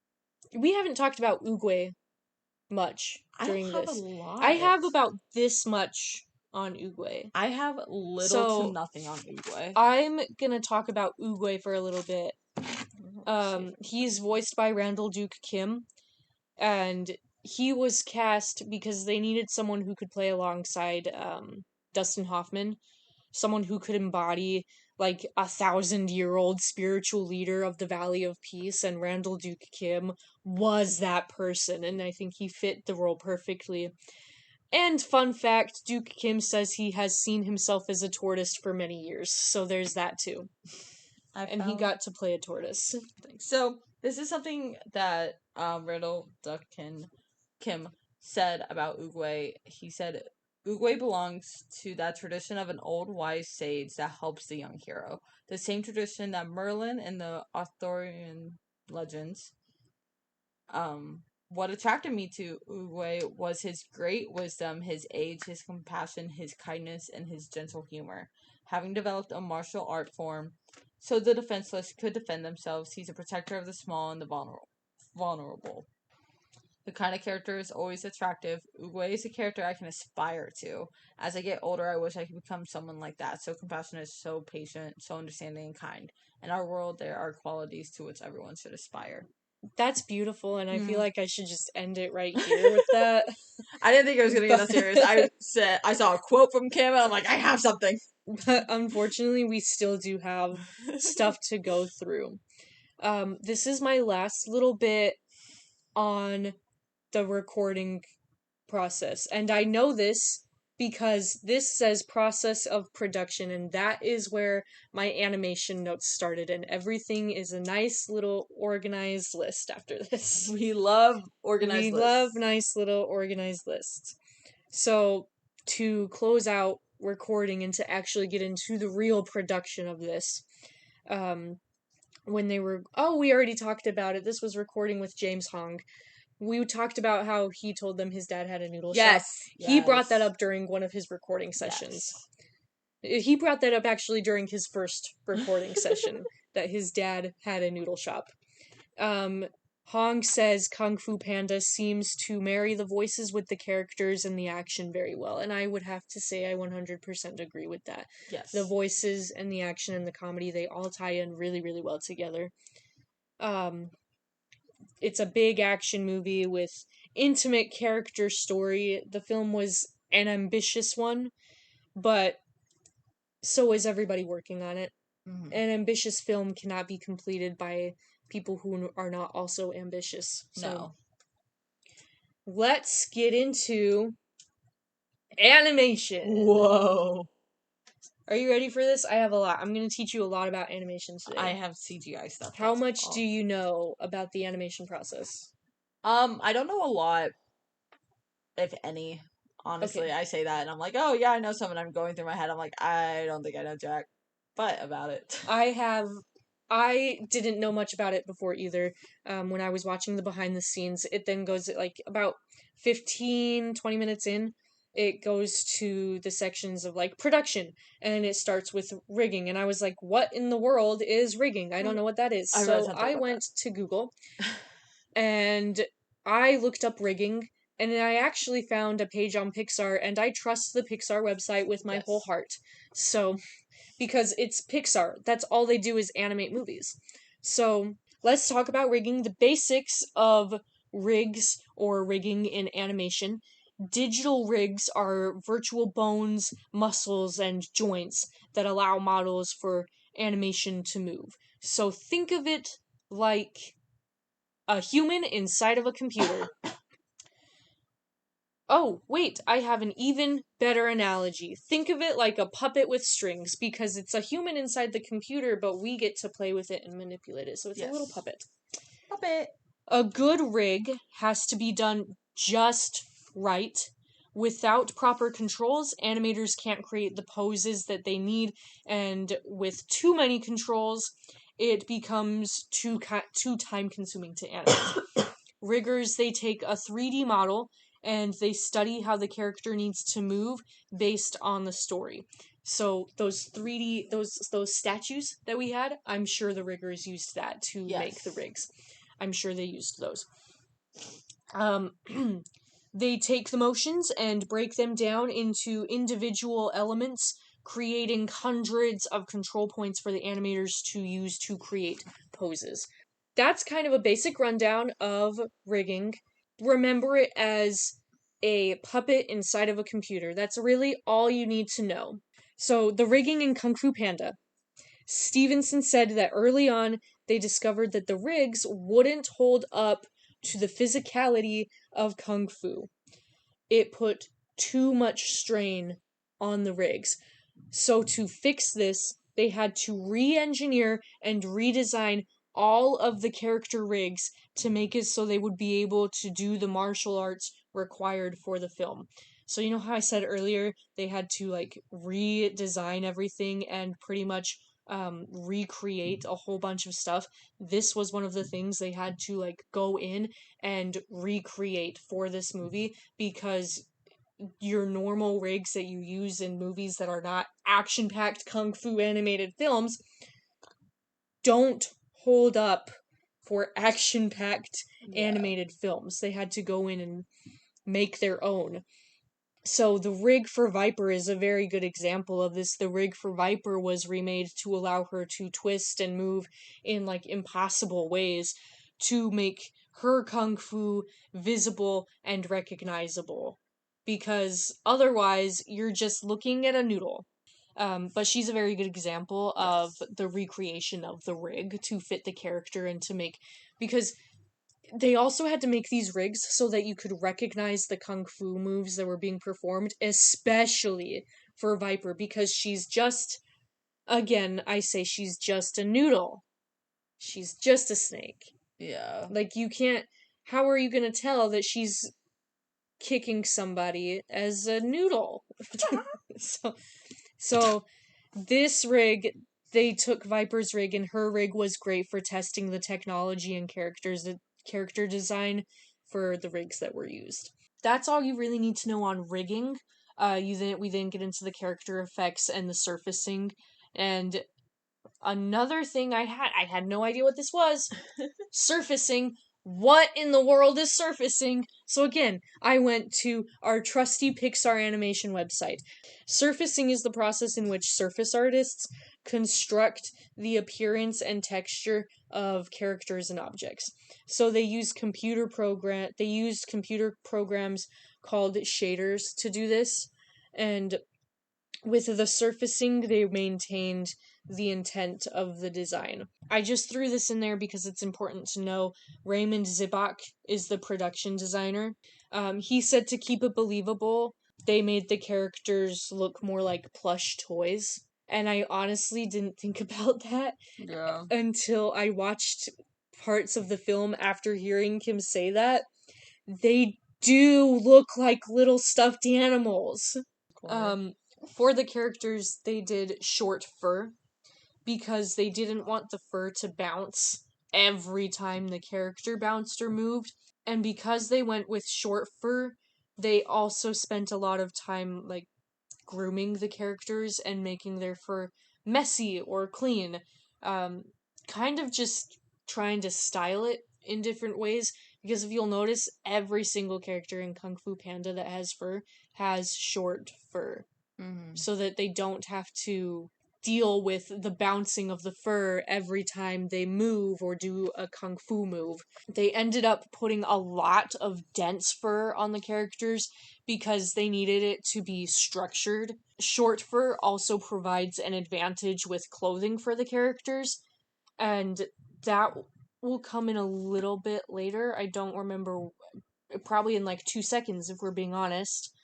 We haven't talked about Oogway much during this. I don't have a lot. I have about this much on Oogway. I have little to nothing on Oogway. I'm gonna talk about Oogway for a little bit. He's voiced by Randall Duke Kim, and he was cast because they needed someone who could play alongside Dustin Hoffman, someone who could embody like 1,000-year-old spiritual leader of the Valley of Peace, and Randall Duke Kim was that person, and I think he fit the role perfectly. And fun fact, Duke Kim says he has seen himself as a tortoise for many years, so there's that too. And he got to play a tortoise. So this is something that Randall Duck Kim said about Oogway. He said Oogway belongs to that tradition of an old wise sage that helps the young hero. The same tradition that Merlin in the Arthurian legends. What attracted me to Oogway was his great wisdom, his age, his compassion, his kindness, and his gentle humor. Having developed a martial art form so the defenseless could defend themselves, he's a protector of the small and the vulnerable. The kind of character is always attractive. Oogway is a character I can aspire to. As I get older, I wish I could become someone like that. So compassionate, so patient, so understanding and kind. In our world, there are qualities to which everyone should aspire. That's beautiful, and I feel like I should just end it right here with that. I didn't think it was going to get that serious. I saw a quote from Kim, and I'm like, I have something. But unfortunately, we still do have stuff to go through. This is my last little bit on the recording process. And I know this because this says process of production, and that is where my animation notes started, and everything is a nice little organized list after this. We love organized lists. We love nice little organized lists. So, to close out recording and to actually get into the real production of this, when they were, we already talked about it. This was recording with James Hong. We talked about how he told them his dad had a noodle shop. He brought that up during one of his recording sessions. Yes. He brought that up actually during his first recording session, that his dad had a noodle shop. Hong says Kung Fu Panda seems to marry the voices with the characters and the action very well, and I would have to say I 100% agree with that. Yes. The voices and the action and the comedy, they all tie in really, really well together. It's a big action movie with intimate character story. The film was an ambitious one, but so is everybody working on it. Mm-hmm. An ambitious film cannot be completed by people who are not also ambitious. So no. Let's get into animation. Whoa. Are you ready for this? I have a lot. I'm going to teach you a lot about animation today. I have CGI stuff. How much do you know about the animation process? I don't know a lot, if any. Honestly, okay. I say that and I'm like, oh yeah, I know some, and I'm going through my head. I'm like, I don't think I know jack, but about it. I didn't know much about it before either. When I was watching the behind the scenes, it then goes like about 15, 20 minutes in. It goes to the sections of like production, and it starts with rigging, and I was like, what in the world is rigging? I don't know what that is. So I went to Google and I looked up rigging, and I actually found a page on Pixar, and I trust the Pixar website with my whole heart. So, because it's Pixar, that's all they do is animate movies. So, let's talk about rigging, the basics of rigs or rigging in animation. Digital rigs are virtual bones, muscles, and joints that allow models for animation to move. So think of it like a human inside of a computer. Oh, wait, I have an even better analogy. Think of it like a puppet with strings, because it's a human inside the computer, but we get to play with it and manipulate it, so it's a little puppet. Puppet. A good rig has to be done just right. Without proper controls, animators can't create the poses that they need, and with too many controls, it becomes too time-consuming to animate. Riggers, they take a 3D model, and they study how the character needs to move based on the story. So those 3D, those statues that we had, I'm sure the riggers used that to make the rigs. I'm sure they used those. They take the motions and break them down into individual elements, creating hundreds of control points for the animators to use to create poses. That's kind of a basic rundown of rigging. Remember it as a puppet inside of a computer. That's really all you need to know. So, the rigging in Kung Fu Panda. Stevenson said that early on they discovered that the rigs wouldn't hold up to the physicality of Kung Fu. It put too much strain on the rigs. So to fix this, they had to re-engineer and redesign all of the character rigs to make it so they would be able to do the martial arts required for the film. So you know how I said earlier they had to like redesign everything and pretty much recreate a whole bunch of stuff. This was one of the things they had to like go in and recreate for this movie because your normal rigs that you use in movies that are not action-packed kung fu animated films don't hold up for action-packed animated films. They had to go in and make their own. So the rig for Viper is a very good example of this. The rig for Viper was remade to allow her to twist and move in like impossible ways to make her kung fu visible and recognizable. Because otherwise, you're just looking at a noodle. But she's a very good example of the recreation of the rig to fit the character and to make. Because they also had to make these rigs so that you could recognize the kung fu moves that were being performed, especially for Viper, because she's just, again, I say she's just a noodle. She's just a snake. Yeah. Like, you can't, how are you gonna tell that she's kicking somebody as a noodle? so this rig, they took Viper's rig, and her rig was great for testing the technology and character design for the rigs that were used. That's all you really need to know on rigging. We then get into the character effects and the surfacing. And another thing I had no idea what this was. Surfacing. What in the world is surfacing? So again, I went to our trusty Pixar animation website. Surfacing is the process in which surface artists construct the appearance and texture of characters and objects. So they used computer programs called shaders to do this, and with the surfacing they maintained the intent of the design. I just threw this in there because it's important to know Raymond Zibach is the production designer. He said to keep it believable, they made the characters look more like plush toys. And I honestly didn't think about that until I watched parts of the film after hearing him say that. They do look like little stuffed animals. For the characters, they did short fur because they didn't want the fur to bounce every time the character bounced or moved. And because they went with short fur, they also spent a lot of time like grooming the characters and making their fur messy or clean. Kind of just trying to style it in different ways. Because if you'll notice, every single character in Kung Fu Panda that has fur has short fur. So that they don't have to deal with the bouncing of the fur every time they move or do a kung fu move. They ended up putting a lot of dense fur on the characters because they needed it to be structured. Short fur also provides an advantage with clothing for the characters, and that will come in a little bit later. I don't remember, probably in like 2 seconds if we're being honest.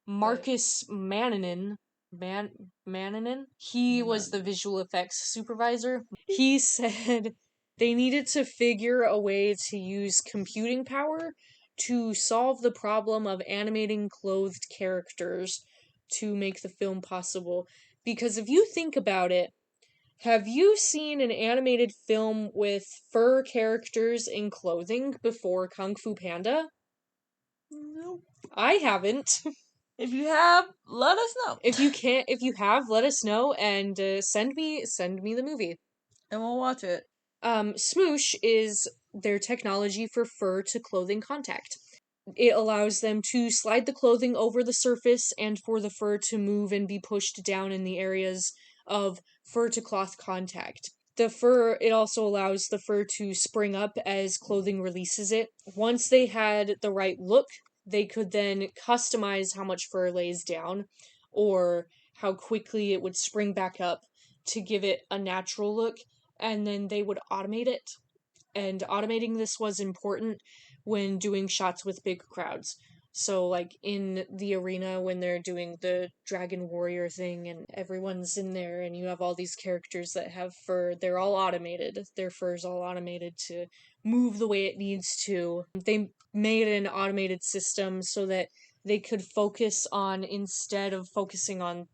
Marcus Mannanen, he was the visual effects supervisor. He said they needed to figure a way to use computing power to solve the problem of animating clothed characters to make the film possible. Because if you think about it, have you seen an animated film with fur characters in clothing before Kung Fu Panda? Nope. I haven't. If you have, let us know. If you have, let us know and send me the movie. And we'll watch it. Smoosh is their technology for fur to clothing contact. It allows them to slide the clothing over the surface and for the fur to move and be pushed down in the areas of fur to cloth contact. It also allows the fur to spring up as clothing releases it. Once they had the right look, they could then customize how much fur lays down or how quickly it would spring back up to give it a natural look, and then they would automate it. And automating this was important when doing shots with big crowds. So, like in the arena, when they're doing the Dragon Warrior thing and everyone's in there, and you have all these characters that have fur, they're all automated. Their fur's all automated to move the way it needs to. They made an automated system so that they could focus on, instead of focusing on,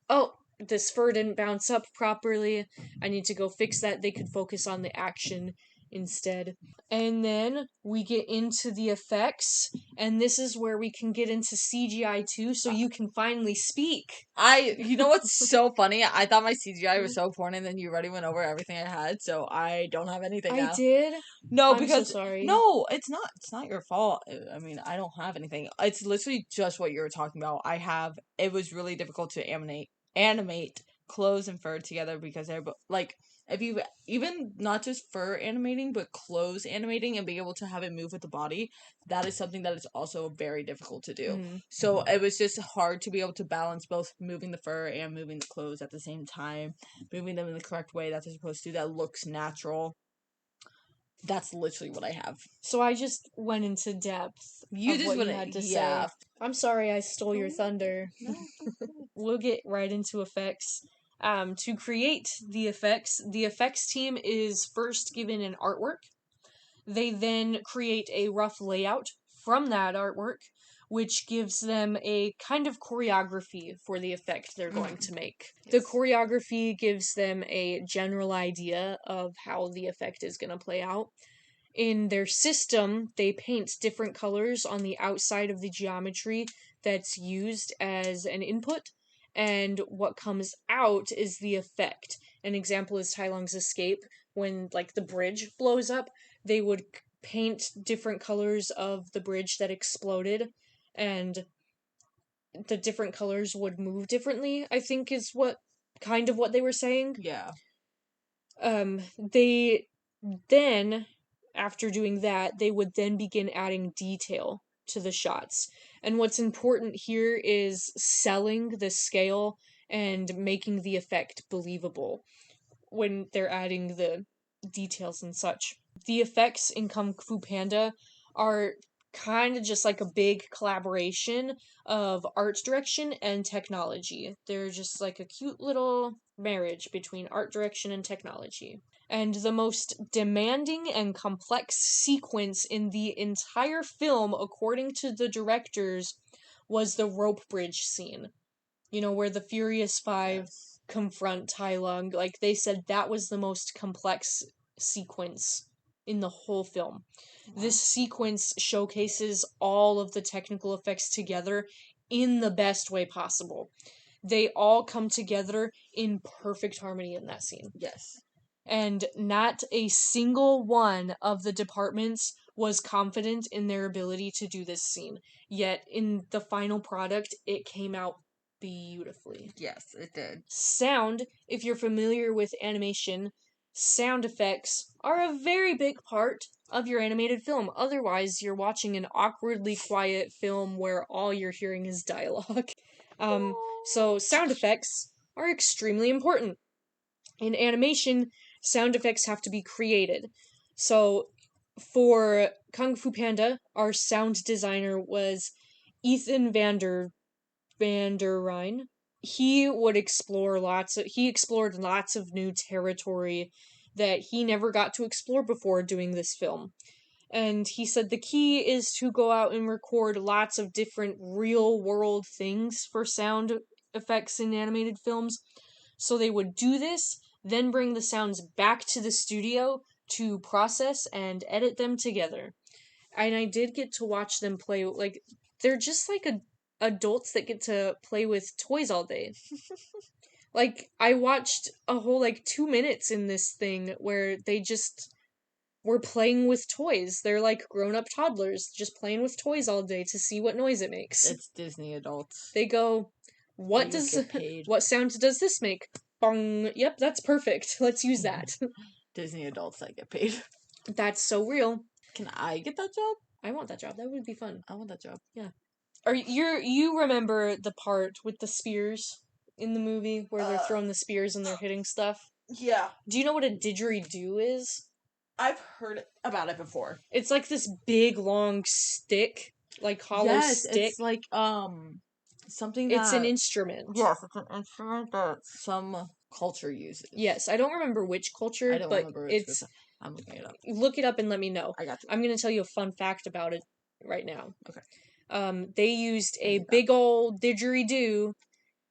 oh, this fur didn't bounce up properly, I need to go fix that, they could focus on the action instead. And then we get into the effects, and this is where we can get into CGI too, so you can finally speak. You know what's so funny? I thought my CGI was so poor, and then you already went over everything I had, so I don't have anything now. I did? No, I'm because so sorry. no, it's not. It's not your fault. I mean, I don't have anything. It's literally just what you were talking about. It was really difficult to animate clothes and fur together because they're like, if you even not just fur animating but clothes animating and being able to have it move with the body, that is something that is also very difficult to do. So it was just hard to be able to balance both moving the fur and moving the clothes at the same time, moving them in the correct way that they're supposed to, that looks natural. That's literally what I have. So I just went into depth You of just what you wouldn't. had to Yeah. say. I'm sorry I stole your thunder. No. We'll get right into effects. To create the effects team is first given an artwork. They then create a rough layout from that artwork, which gives them a kind of choreography for the effect they're going to make. Yes. The choreography gives them a general idea of how the effect is going to play out. In their system, they paint different colors on the outside of the geometry that's used as an input, and what comes out is the effect. An example is Tai Lung's escape. When, like, the bridge blows up, they would paint different colors of the bridge that exploded, and the different colors would move differently, I think is what they were saying. Yeah. They then, after doing that, they would then begin adding detail to the shots. And what's important here is selling the scale and making the effect believable when they're adding the details and such. The effects in Kung Fu Panda are kind of just like a big collaboration of art direction and technology. They're just like a cute little marriage between art direction and technology. And the most demanding and complex sequence in the entire film, according to the directors, was the rope bridge scene. You know, where the Furious Five confront Tai Lung. Like, they said that was the most complex sequence in the whole film. Wow. This sequence showcases all of the technical effects together in the best way possible. They all come together in perfect harmony in that scene. Yes. And not a single one of the departments was confident in their ability to do this scene. Yet, in the final product, it came out beautifully. Yes, it did. Sound, if you're familiar with animation, sound effects are a very big part of your animated film. Otherwise, you're watching an awkwardly quiet film where all you're hearing is dialogue. So sound effects are extremely important. In animation, sound effects have to be created. So for Kung Fu Panda, our sound designer was Ethan Vanderrine. He explored lots of new territory that he never got to explore before doing this film. And he said the key is to go out and record lots of different real world things for sound effects in animated films. So they would do this, then bring the sounds back to the studio to process and edit them together. And I did get to watch them play. Like, they're just like adults that get to play with toys all day. Like, I watched a whole 2 minutes in this thing where they just were playing with toys. They're like grown-up toddlers just playing with toys all day to see what noise it makes. It's Disney adults. They go, what sound does this make? Bong. Yep, that's perfect. Let's use that. Disney adults that get paid. That's so real. Can I get that job? I want that job. That would be fun. I want that job. Yeah. You remember the part with the spears in the movie where they're throwing the spears and they're hitting stuff? Yeah. Do you know what a didgeridoo is? I've heard about it before. It's like this big long stick, like hollow stick. It's like something It's an that instrument. yes, it's an instrument that some culture uses. Yes, I don't remember which culture, I don't but remember which, it's. I'm looking it up. Look it up and let me know. I got you. I'm gonna tell you a fun fact about it right now. Okay. They used a big old didgeridoo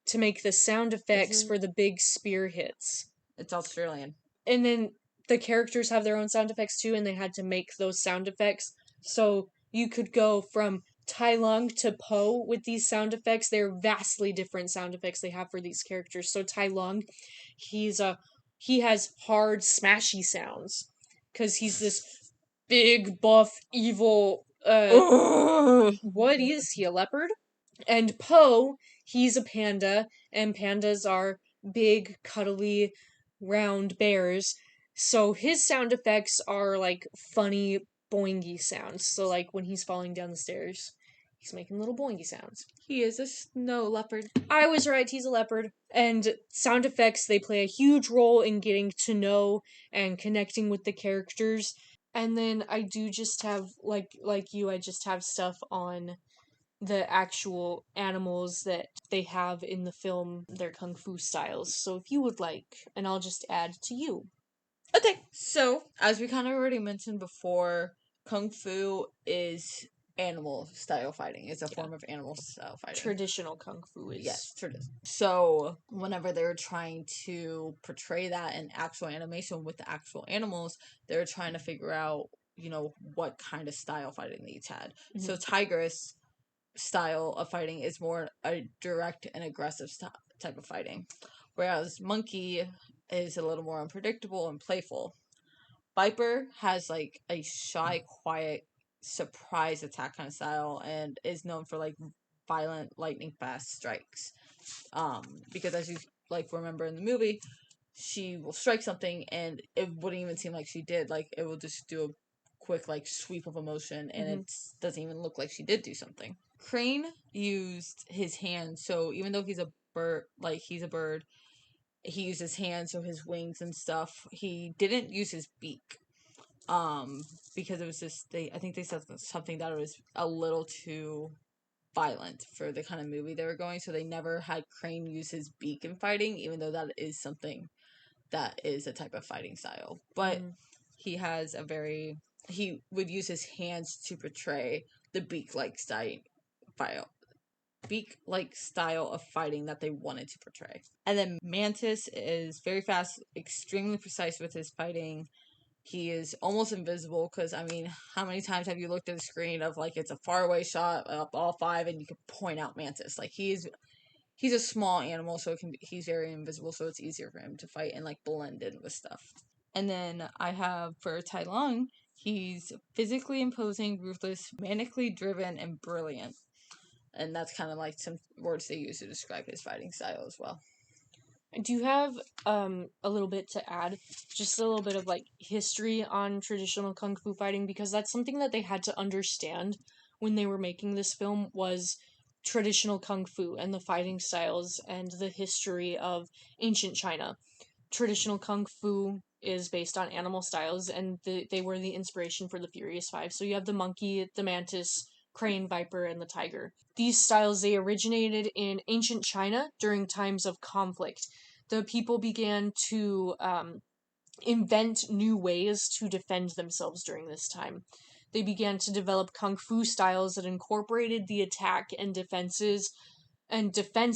to make the sound effects for the big spear hits. It's Australian. And then the characters have their own sound effects too, and they had to make those sound effects. So you could go from Tai Lung to Po with these sound effects. They're vastly different sound effects they have for these characters. So Tai Lung, he has hard smashy sounds because he's this big buff evil what is he, a leopard? And Po, he's a panda, and pandas are big, cuddly, round bears. So his sound effects are like funny, boingy sounds. So, like when he's falling down the stairs, he's making little boingy sounds. He is a snow leopard. I was right, he's a leopard. And sound effects, they play a huge role in getting to know and connecting with the characters. And then I do just have, like you, I just have stuff on the actual animals that they have in the film, their kung fu styles. So if you would like, and I'll just add to you. Okay, so as we kind of already mentioned before, kung fu is animal style fighting. It's a form of animal style fighting. Traditional kung fu is. Yes, traditional. So whenever they're trying to portray that in actual animation with the actual animals, they're trying to figure out, what kind of style fighting they each had. Mm-hmm. So tigress style of fighting is more a direct and aggressive type of fighting, whereas monkey is a little more unpredictable and playful. Viper has like a shy, quiet, surprise attack kind of style and is known for like violent, lightning fast strikes. Because as you remember in the movie, she will strike something and it wouldn't even seem like she did. Like it will just do a quick sweep of emotion and it doesn't even look like she did do something. Crane used his hands, so even though he's a bird, he used his hands, so his wings and stuff. He didn't use his beak, because it was just I think they said something that it was a little too violent for the kind of movie they were going, so they never had Crane use his beak in fighting, even though that is something that is a type of fighting style. But he would use his hands to portray the beak-like style of fighting that they wanted to portray. And then Mantis is very fast, extremely precise with his fighting. He is almost invisible because, how many times have you looked at a screen of, it's a faraway shot of all five and you can point out Mantis? He's a small animal, so he's very invisible, so it's easier for him to fight and, blend in with stuff. And then I have, for Tai Lung, he's physically imposing, ruthless, manically driven, and brilliant. And that's kind of some words they use to describe his fighting style as well. Do you have a little bit to add? Just a little bit of history on traditional kung fu fighting, because that's something that they had to understand when they were making this film, was traditional kung fu and the fighting styles and the history of ancient China. Traditional kung fu is based on animal styles, and they were the inspiration for the Furious Five. So you have the monkey, the mantis, crane, viper, and the tiger. These styles, they originated in ancient China during times of conflict. The people began to invent new ways to defend themselves during this time. They began to develop kung fu styles that incorporated the attack and defense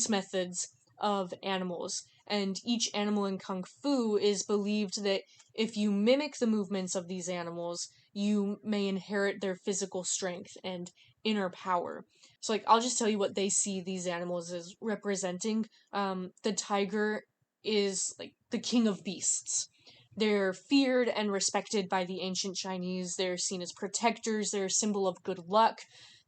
methods of animals. And each animal in kung fu is believed that if you mimic the movements of these animals, you may inherit their physical strength and inner power. So, I'll just tell you what they see these animals as representing. The tiger is, the king of beasts. They're feared and respected by the ancient Chinese. They're seen as protectors. They're a symbol of good luck.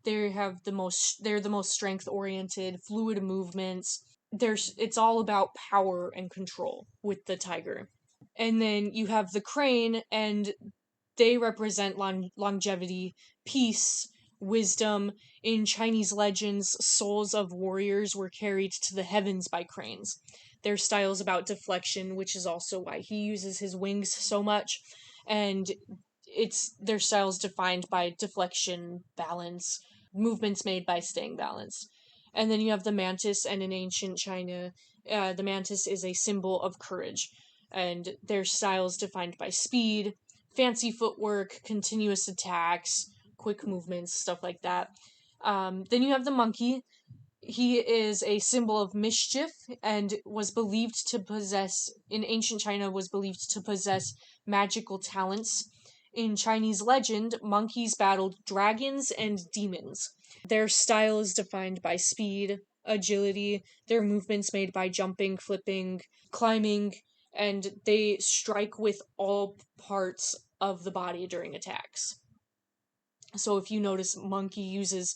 They're the most strength-oriented, fluid movements. It's all about power and control with the tiger. And then you have the crane, and they represent longevity, peace, wisdom. In Chinese legends, souls of warriors were carried to the heavens by cranes. Their style is about deflection, which is also why he uses his wings so much. And their style is defined by deflection, balance, movements made by staying balanced. And then you have the mantis, and in ancient China, the mantis is a symbol of courage. And their style is defined by speed, fancy footwork, continuous attacks, quick movements, stuff like that. Then you have the monkey. He is a symbol of mischief and was believed to possess, in ancient China, was believed to possess magical talents. In Chinese legend, monkeys battled dragons and demons. Their style is defined by speed, agility, their movements made by jumping, flipping, climbing, and they strike with all parts of the body during attacks. So if you notice, Monkey uses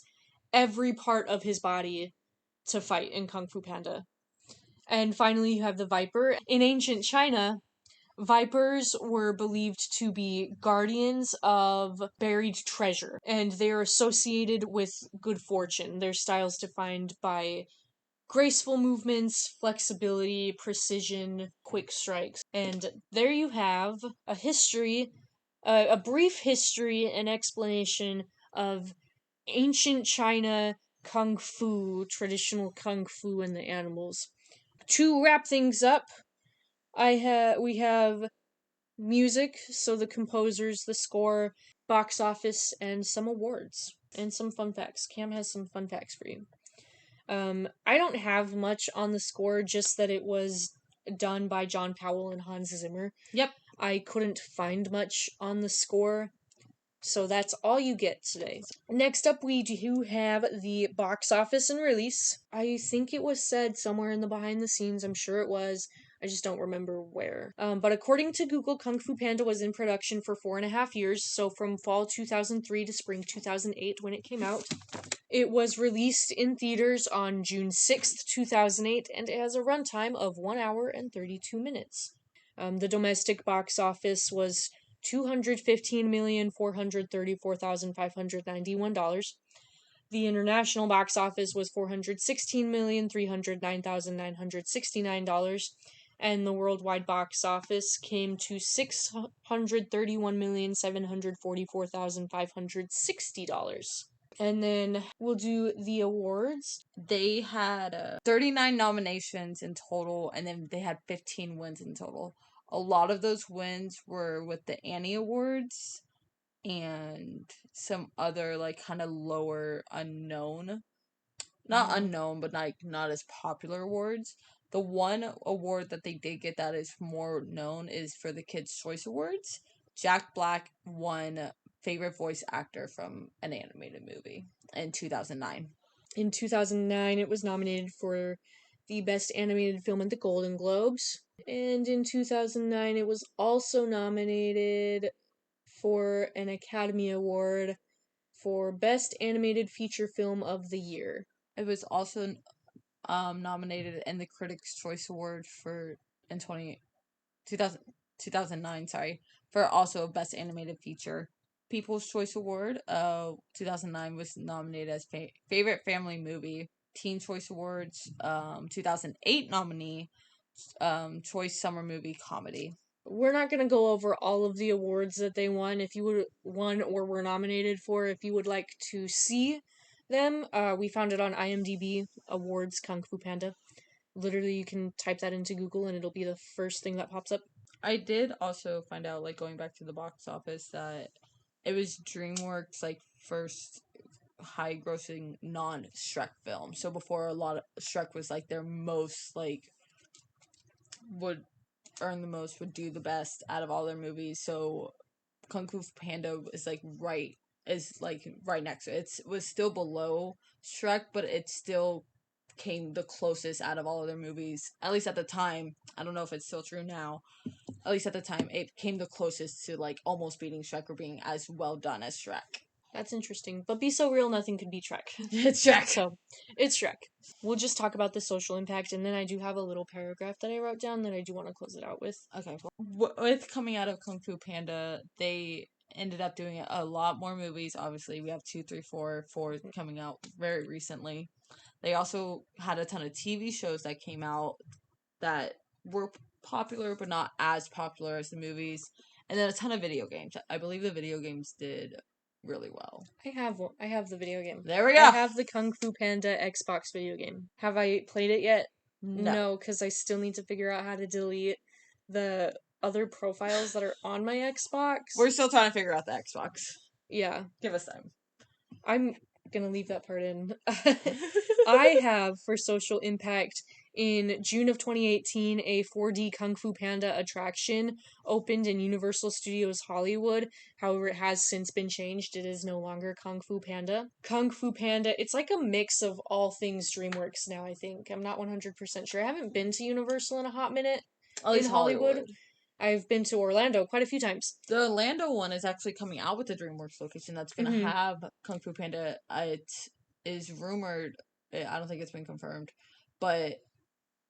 every part of his body to fight in Kung Fu Panda. And finally, you have the Viper. In ancient China, vipers were believed to be guardians of buried treasure, and they are associated with good fortune. Their style is defined by graceful movements, flexibility, precision, quick strikes. And there you have a history, a brief history and explanation of ancient China Kung Fu, traditional Kung Fu and the animals. To wrap things up, we have music, so the composers, the score, box office, and some awards and some fun facts. Cam has some fun facts for you. I don't have much on the score, just that it was done by John Powell and Hans Zimmer. Yep. I couldn't find much on the score, so that's all you get today. Next up, we do have the box office and release. I think it was said somewhere in the behind the scenes, I'm sure it was. I just don't remember where. But according to Google, Kung Fu Panda was in production for 4.5 years, so from fall 2003 to spring 2008 when it came out. It was released in theaters on June 6th, 2008, and it has a runtime of 1 hour and 32 minutes. The domestic box office was $215,434,591. The international box office was $416,309,969, and the worldwide box office came to $631,744,560. And then we'll do the awards. They had 39 nominations in total, and then they had 15 wins in total. A lot of those wins were with the Annie Awards and some other like kind of lower unknown, not unknown, but like not as popular awards. The one award that they did get that is more known is for the Kids' Choice Awards. Jack Black won favorite voice actor from an animated movie in 2009. In 2009, it was nominated for the Best Animated Film at the Golden Globes. And in 2009, it was also nominated for an Academy Award for Best Animated Feature Film of the Year. It was also nominated in the Critics' Choice Award for in 2009, for also Best Animated Feature. People's Choice Award 2009 was nominated as Favorite Family Movie. Teen Choice Awards 2008 nominee Choice Summer Movie Comedy. We're not going to go over all of the awards that they won. If you would won or were nominated for, if you would like to see them, we found it on IMDb Awards Kung Fu Panda. Literally, you can type that into Google and it'll be the first thing that pops up. I did also find out, like, going back to the box office, that it was Dreamworks' like first high grossing non-Shrek film. So before, a lot of Shrek was like their most like would earn the most, would do the best out of all their movies. So Kung Fu Panda is like right next to it. It was still below Shrek, but it still came the closest out of all of their movies, at least at the time. I don't know if it's still true now. At least at the time, it came the closest to like almost beating Shrek or being as well done as Shrek. That's interesting. But Be So Real, nothing could beat Shrek. It's Shrek. So, it's Shrek. We'll just talk about the social impact, and then I do have a little paragraph that I wrote down that I do want to close it out with. Okay. With coming out of Kung Fu Panda, they ended up doing a lot more movies. Obviously, we have 2, 3, 4, 4 coming out very recently. They also had a ton of TV shows that came out that were popular but not as popular as the movies, and then a ton of video games. I believe the video games did really well. I have the video game. There we go. I have the Kung Fu Panda Xbox video game. Have I played it yet? No. because I still need to figure out how to delete the other profiles that are on my Xbox. We're still trying to figure out the Xbox. Yeah. Give us time. I'm gonna leave that part in. I have, for social impact, in June of 2018, a 4D Kung Fu Panda attraction opened in Universal Studios Hollywood. However, it has since been changed. It is no longer Kung Fu Panda. Kung Fu Panda, it's like a mix of all things Dreamworks now, I think. I'm not 100% sure. I haven't been to Universal in a hot minute. At least in Hollywood. Hollywood. I've been to Orlando quite a few times. The Orlando one is actually coming out with the Dreamworks location that's going to have Kung Fu Panda. It is rumored, I don't think it's been confirmed, but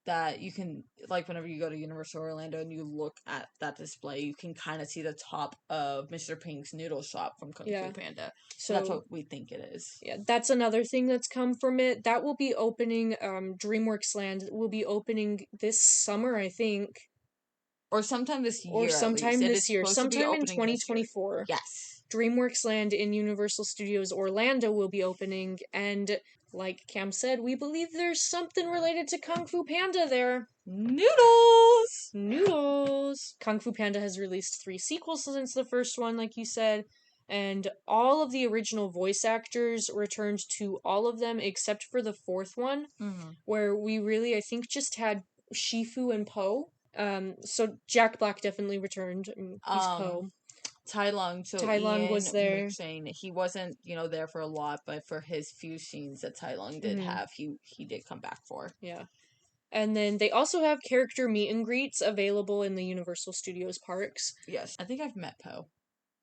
that you can, like, whenever you go to Universal Orlando and you look at that display, you can kind of see the top of Mr. Pink's noodle shop from Kung Fu Panda. So that's what we think it is. Yeah, that's another thing that's come from it. That will be opening, Dreamworks Land will be opening this summer, I think. Or sometime this year. Or sometime this year. Sometime in 2024. Yes. Dreamworks Land in Universal Studios Orlando will be opening, and like Cam said, we believe there's something related to Kung Fu Panda there. Noodles! Noodles! Kung Fu Panda has released 3 sequels since the first one, like you said, and all of the original voice actors returned to all of them except for the 4th one, where we really, I think, just had Shifu and Po. So Jack Black definitely returned. He's Po. Tai Lung, so Tai Lung was there. Saying he wasn't, there for a lot, but for his few scenes that Tai Lung did have, he did come back for. Yeah. And then they also have character meet and greets available in the Universal Studios parks. Yes. I think I've met Po.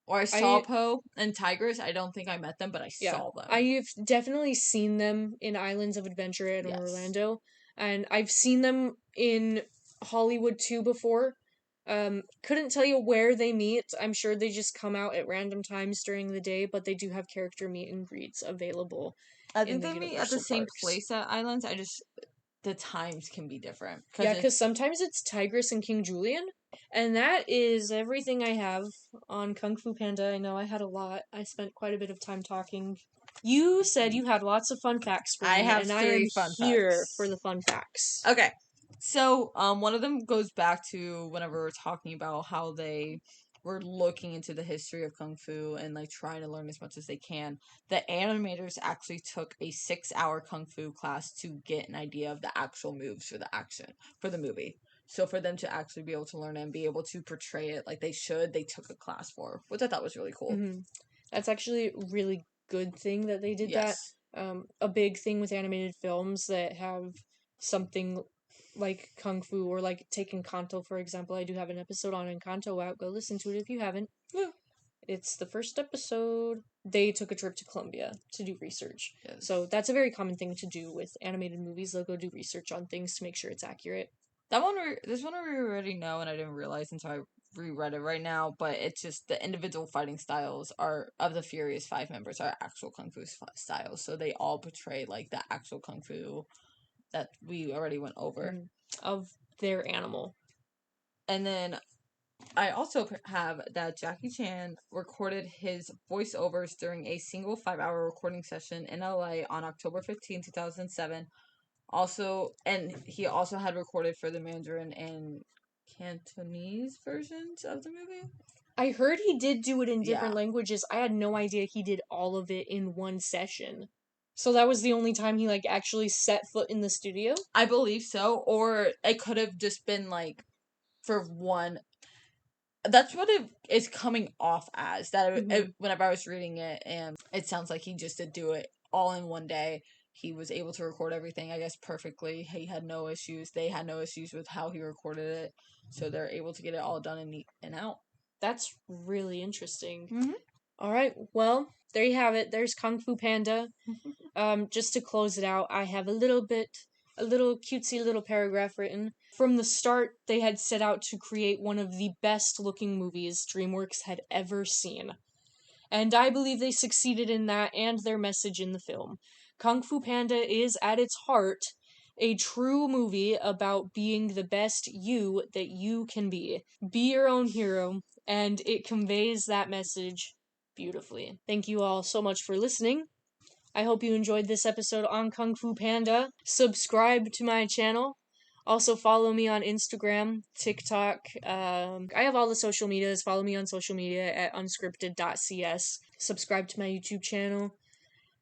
Or I saw Po and Tigress. I don't think I met them, but I saw them. I've definitely seen them in Islands of Adventure in Orlando. And I've seen them in Hollywood too before. Couldn't tell you where they meet. I'm sure they just come out at random times during the day, but they do have character meet and greets available. I think they meet at the same place at Islands. The times can be different. Because sometimes it's Tigress and King Julian. And that is everything I have on Kung Fu Panda. I know I had a lot. I spent quite a bit of time talking. You said you had lots of fun facts for me. I have 3 fun facts. Here for the fun facts. Okay. So, one of them goes back to whenever we were talking about how they were looking into the history of Kung Fu and, like, trying to learn as much as they can. The animators actually took a 6-hour Kung Fu class to get an idea of the actual moves for the action, for the movie. So for them to actually be able to learn it and be able to portray it like they should, they took a class for, which I thought was really cool. That's actually a really good thing that they did that. A big thing with animated films that have something like Kung Fu, or like take Encanto, for example. I do have an episode on Encanto out. Go listen to it if you haven't. Yeah. It's the first episode. They took a trip to Colombia to do research. Yes. So that's a very common thing to do with animated movies. They'll go do research on things to make sure it's accurate. This one we already know, and I didn't realize until I reread it right now, but it's just the individual fighting styles of the Furious 5 members are actual Kung Fu styles, so they all portray, like, the actual Kung Fu that we already went over. Of their animal. And then I also have that Jackie Chan recorded his voiceovers during a single 5-hour recording session in LA on October 15, 2007. And he also had recorded for the Mandarin and Cantonese versions of the movie. I heard he did do it in different languages. I had no idea he did all of it in one session. So that was the only time he, like, actually set foot in the studio? I believe so. Or it could have just been, like, for one. That's what it is coming off as. Whenever I was reading it, and it sounds like he just did do it all in one day. He was able to record everything, I guess, perfectly. He had no issues. They had no issues with how he recorded it. So they're able to get it all done and out. That's really interesting. All right, well, there you have it. There's Kung Fu Panda. Just to close it out, I have a little cutesy little paragraph written. From the start, they had set out to create one of the best looking movies Dreamworks had ever seen. And I believe they succeeded in that and their message in the film. Kung Fu Panda is, at its heart, a true movie about being the best you that you can be. Be your own hero, and it conveys that message beautifully. Thank you all so much for listening. I hope you enjoyed this episode on Kung Fu Panda. Subscribe to my channel. Also follow me on Instagram, TikTok. I have all the social medias. Follow me on social media at unscripted.cs. Subscribe to my YouTube channel.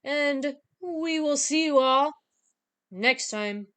And we will see you all next time.